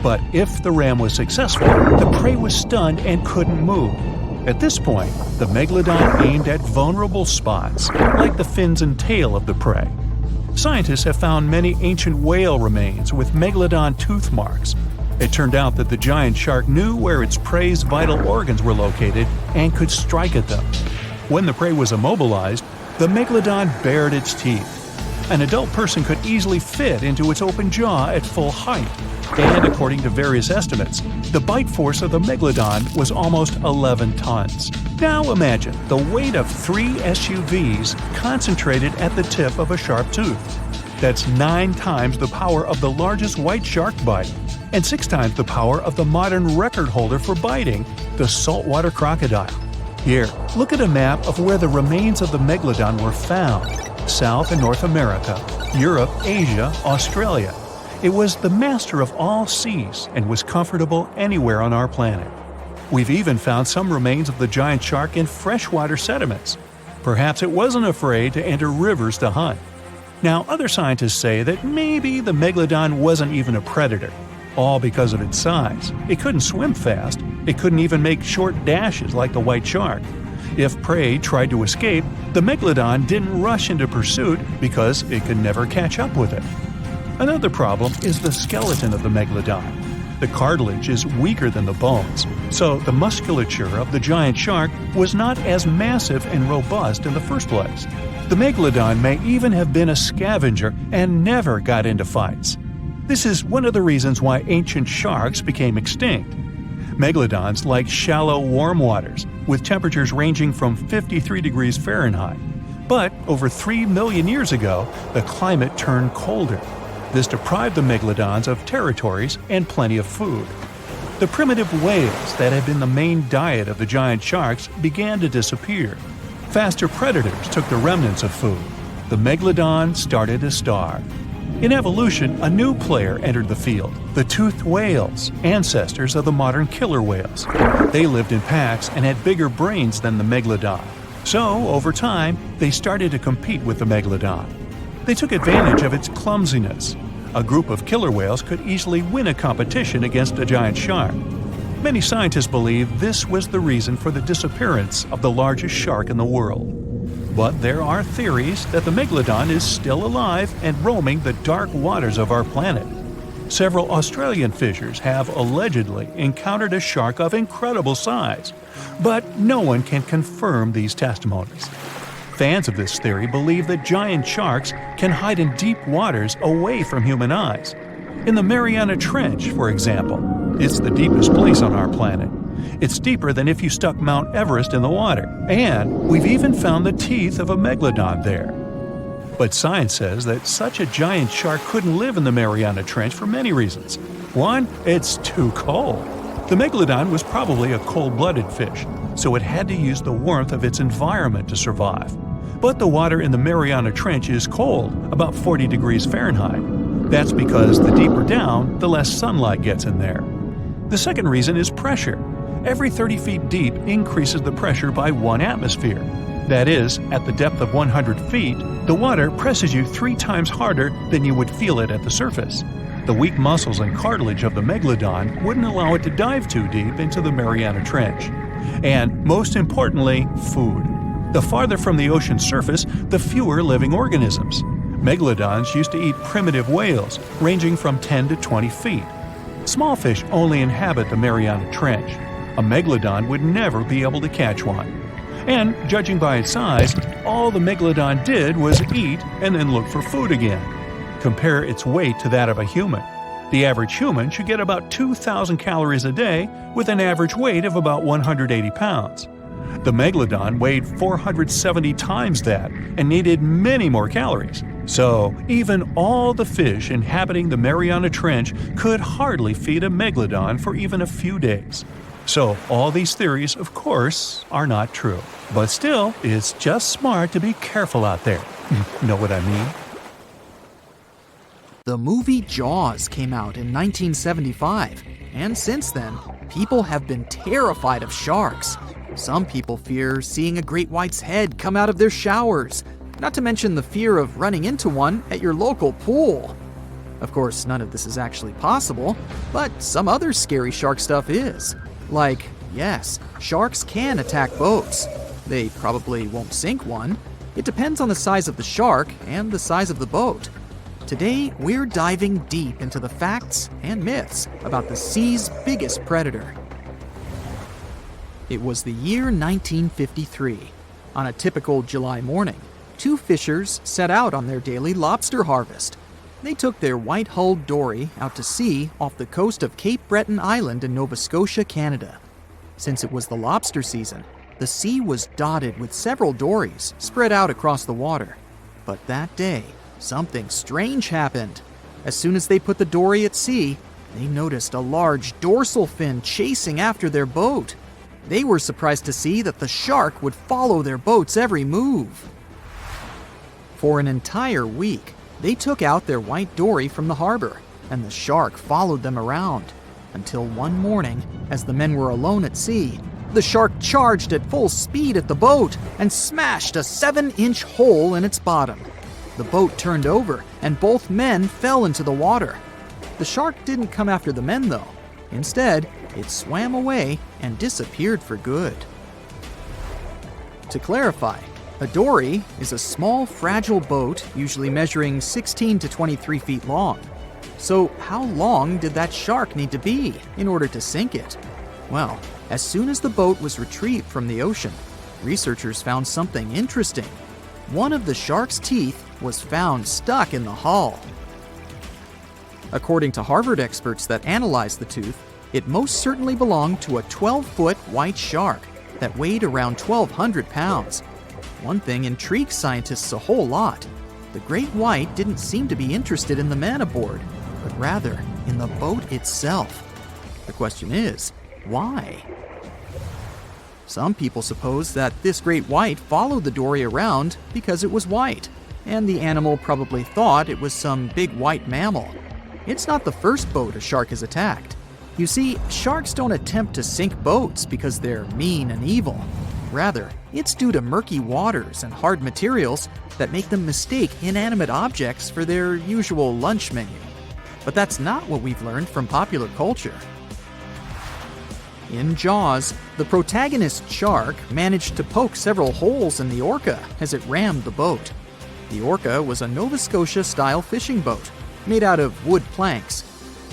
But if the ram was successful, the prey was stunned and couldn't move. At this point, the Megalodon aimed at vulnerable spots, like the fins and tail of the prey. Scientists have found many ancient whale remains with Megalodon tooth marks. It turned out that the giant shark knew where its prey's vital organs were located and could strike at them. When the prey was immobilized, the Megalodon bared its teeth. An adult person could easily fit into its open jaw at full height. And according to various estimates, the bite force of the Megalodon was almost 11 tons. Now imagine the weight of 3 SUVs concentrated at the tip of a sharp tooth. That's 9 times the power of the largest white shark bite, and 6 times the power of the modern record holder for biting, the saltwater crocodile. Here, look at a map of where the remains of the Megalodon were found. South and North America, Europe, Asia, Australia. It was the master of all seas and was comfortable anywhere on our planet. We've even found some remains of the giant shark in freshwater sediments. Perhaps it wasn't afraid to enter rivers to hunt. Now, other scientists say that maybe the Megalodon wasn't even a predator, all because of its size. It couldn't swim fast. It couldn't even make short dashes like the white shark. If prey tried to escape, the Megalodon didn't rush into pursuit because it could never catch up with it. Another problem is the skeleton of the Megalodon. The cartilage is weaker than the bones, so the musculature of the giant shark was not as massive and robust in the first place. The Megalodon may even have been a scavenger and never got into fights. This is one of the reasons why ancient sharks became extinct. Megalodons like shallow, warm waters, with temperatures ranging from 53 degrees Fahrenheit. But over 3 million years ago, the climate turned colder. This deprived the Megalodons of territories and plenty of food. The primitive whales that had been the main diet of the giant sharks began to disappear. Faster predators took the remnants of food. The Megalodon started to starve. In evolution, a new player entered the field, the toothed whales, ancestors of the modern killer whales. They lived in packs and had bigger brains than the Megalodon. So, over time, they started to compete with the Megalodon. They took advantage of its clumsiness. A group of killer whales could easily win a competition against a giant shark. Many scientists believe this was the reason for the disappearance of the largest shark in the world. But there are theories that the Megalodon is still alive and roaming the dark waters of our planet. Several Australian fishers have allegedly encountered a shark of incredible size, but no one can confirm these testimonies. Fans of this theory believe that giant sharks can hide in deep waters away from human eyes. In the Mariana Trench, for example, it's the deepest place on our planet. It's deeper than if you stuck Mount Everest in the water, and we've even found the teeth of a Megalodon there. But science says that such a giant shark couldn't live in the Mariana Trench for many reasons. One, it's too cold. The Megalodon was probably a cold-blooded fish, so it had to use the warmth of its environment to survive. But the water in the Mariana Trench is cold, about 40 degrees Fahrenheit. That's because the deeper down, the less sunlight gets in there. The second reason is pressure. Every 30 feet deep increases the pressure by 1 atmosphere. That is, at the depth of 100 feet, the water presses you 3 times harder than you would feel it at the surface. The weak muscles and cartilage of the Megalodon wouldn't allow it to dive too deep into the Mariana Trench. And, most importantly, food. The farther from the ocean's surface, the fewer living organisms. Megalodons used to eat primitive whales, ranging from 10 to 20 feet. Small fish only inhabit the Mariana Trench. A Megalodon would never be able to catch one. And, judging by its size, all the Megalodon did was eat and then look for food again. Compare its weight to that of a human. The average human should get about 2,000 calories a day with an average weight of about 180 pounds. The Megalodon weighed 470 times that and needed many more calories. So, even all the fish inhabiting the Mariana Trench could hardly feed a Megalodon for even a few days. So, all these theories, of course, are not true. But still, it's just smart to be careful out there. Know what I mean? The movie Jaws came out in 1975, and since then, people have been terrified of sharks. Some people fear seeing a great white's head come out of their showers, not to mention the fear of running into one at your local pool. Of course, none of this is actually possible, but some other scary shark stuff is. Like, yes, sharks can attack boats. They probably won't sink one. It depends on the size of the shark and the size of the boat. Today, we're diving deep into the facts and myths about the sea's biggest predator. It was the year 1953. On a typical July morning, 2 fishers set out on their daily lobster harvest. They took their white-hulled dory out to sea off the coast of Cape Breton Island in Nova Scotia, Canada. Since it was the lobster season, the sea was dotted with several dories spread out across the water. But that day, something strange happened. As soon as they put the dory at sea, they noticed a large dorsal fin chasing after their boat. They were surprised to see that the shark would follow their boat's every move. For an entire week, they took out their white dory from the harbor, and the shark followed them around. Until one morning, as the men were alone at sea, the shark charged at full speed at the boat and smashed a 7-inch hole in its bottom. The boat turned over, and both men fell into the water. The shark didn't come after the men, though. Instead, it swam away and disappeared for good. To clarify, a dory is a small, fragile boat usually measuring 16 to 23 feet long. So how long did that shark need to be in order to sink it? Well, as soon as the boat was retrieved from the ocean, researchers found something interesting. One of the shark's teeth was found stuck in the hull. According to Harvard experts that analyzed the tooth, it most certainly belonged to a 12-foot white shark that weighed around 1,200 pounds. One thing intrigues scientists a whole lot. The great white didn't seem to be interested in the man aboard, but rather in the boat itself. The question is, why? Some people suppose that this great white followed the dory around because it was white, and the animal probably thought it was some big white mammal. It's not the first boat a shark has attacked. You see, sharks don't attempt to sink boats because they're mean and evil. Rather, it's due to murky waters and hard materials that make them mistake inanimate objects for their usual lunch menu. But that's not what we've learned from popular culture. In Jaws, the protagonist shark managed to poke several holes in the orca as it rammed the boat. The orca was a Nova Scotia-style fishing boat made out of wood planks.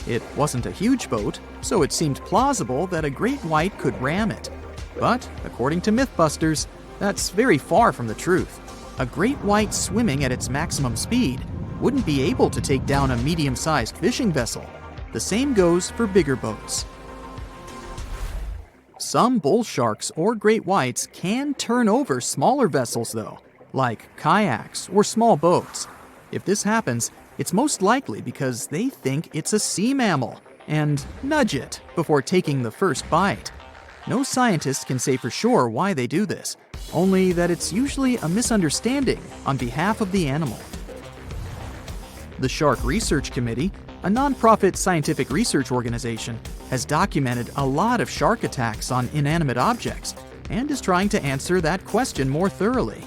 It wasn't a huge boat, so it seemed plausible that a great white could ram it. But, according to Mythbusters, that's very far from the truth. A great white swimming at its maximum speed wouldn't be able to take down a medium-sized fishing vessel. The same goes for bigger boats. Some bull sharks or great whites can turn over smaller vessels, though, like kayaks or small boats. If this happens, it's most likely because they think it's a sea mammal and nudge it before taking the first bite. No scientist can say for sure why they do this, only that it's usually a misunderstanding on behalf of the animal. The Shark Research Committee, a nonprofit scientific research organization, has documented a lot of shark attacks on inanimate objects and is trying to answer that question more thoroughly.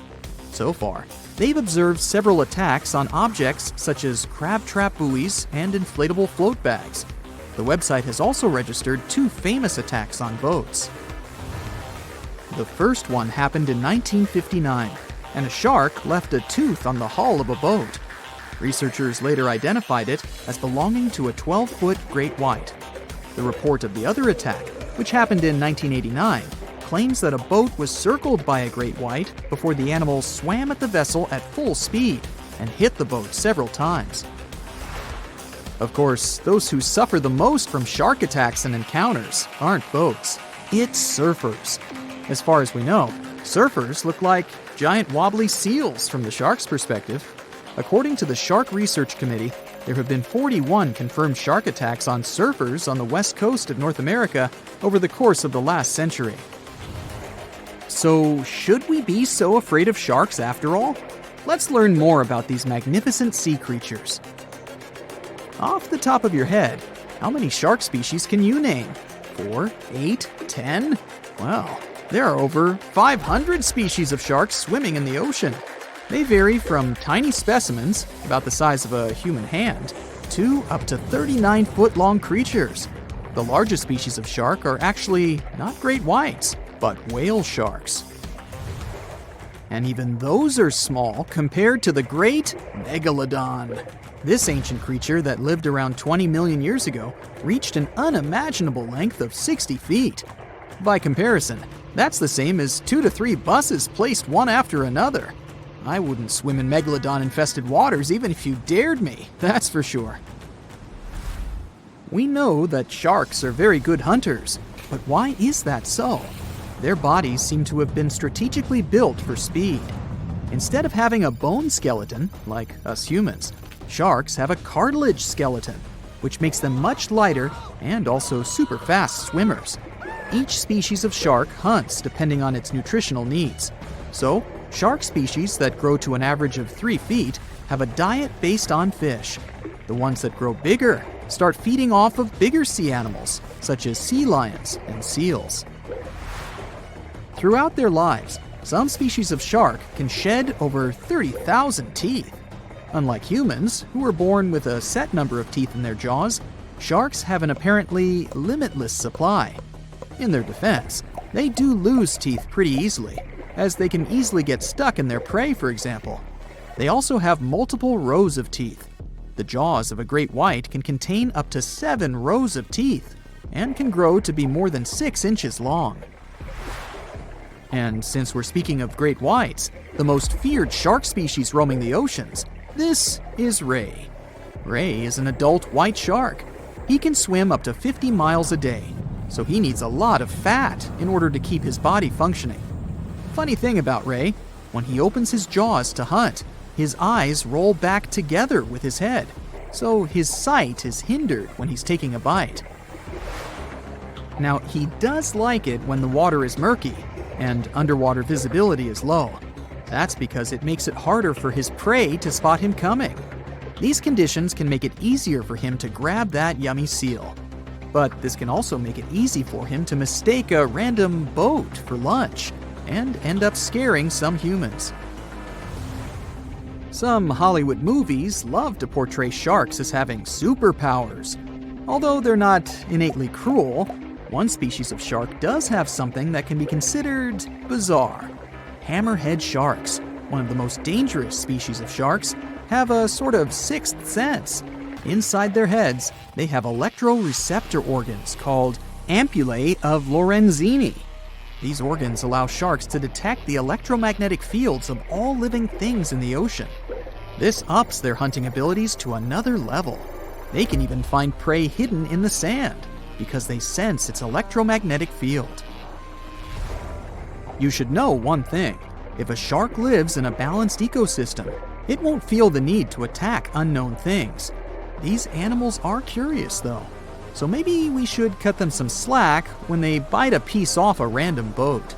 So far, they've observed several attacks on objects such as crab trap buoys and inflatable float bags. The website has also registered 2 famous attacks on boats. The first one happened in 1959, and a shark left a tooth on the hull of a boat. Researchers later identified it as belonging to a 12-foot great white. The report of the other attack, which happened in 1989, claims that a boat was circled by a great white before the animal swam at the vessel at full speed and hit the boat several times. Of course, those who suffer the most from shark attacks and encounters aren't boats, it's surfers. As far as we know, surfers look like giant wobbly seals from the shark's perspective. According to the Shark Research Committee, there have been 41 confirmed shark attacks on surfers on the west coast of North America over the course of the last century. So, should we be so afraid of sharks after all? Let's learn more about these magnificent sea creatures. Off the top of your head, how many shark species can you name? 4, 8, 10? Well, there are over 500 species of sharks swimming in the ocean. They vary from tiny specimens, about the size of a human hand, to up to 39-foot-long creatures. The largest species of shark are actually not great whites, but whale sharks. And even those are small compared to the great Megalodon. This ancient creature that lived around 20 million years ago reached an unimaginable length of 60 feet. By comparison, that's the same as 2 to 3 buses placed one after another. I wouldn't swim in megalodon-infested waters even if you dared me, that's for sure. We know that sharks are very good hunters, but why is that so? Their bodies seem to have been strategically built for speed. Instead of having a bone skeleton, like us humans, sharks have a cartilage skeleton, which makes them much lighter and also super fast swimmers. Each species of shark hunts depending on its nutritional needs. So, shark species that grow to an average of 3 feet have a diet based on fish. The ones that grow bigger start feeding off of bigger sea animals, such as sea lions and seals. Throughout their lives, some species of shark can shed over 30,000 teeth. Unlike humans, who are born with a set number of teeth in their jaws, sharks have an apparently limitless supply. In their defense, they do lose teeth pretty easily, as they can easily get stuck in their prey, for example. They also have multiple rows of teeth. The jaws of a great white can contain up to 7 rows of teeth, and can grow to be more than 6 inches long. And since we're speaking of great whites, the most feared shark species roaming the oceans, this is ray. Ray is an adult white shark. He can swim up to 50 miles a day, so he needs a lot of fat in order to keep his body functioning. Funny thing about Ray, when he opens his jaws to hunt, his eyes roll back together with his head, so his sight is hindered when he's taking a bite. Now, he does like it when the water is murky and underwater visibility is low. That's because it makes it harder for his prey to spot him coming. These conditions can make it easier for him to grab that yummy seal. But this can also make it easy for him to mistake a random boat for lunch and end up scaring some humans. Some Hollywood movies love to portray sharks as having superpowers. Although they're not innately cruel, one species of shark does have something that can be considered bizarre. Hammerhead sharks, one of the most dangerous species of sharks, have a sort of sixth sense. Inside their heads, they have electroreceptor organs called ampullae of Lorenzini. These organs allow sharks to detect the electromagnetic fields of all living things in the ocean. This ups their hunting abilities to another level. They can even find prey hidden in the sand because they sense its electromagnetic field. You should know one thing. If a shark lives in a balanced ecosystem, it won't feel the need to attack unknown things. These animals are curious, though. So maybe we should cut them some slack when they bite a piece off a random boat.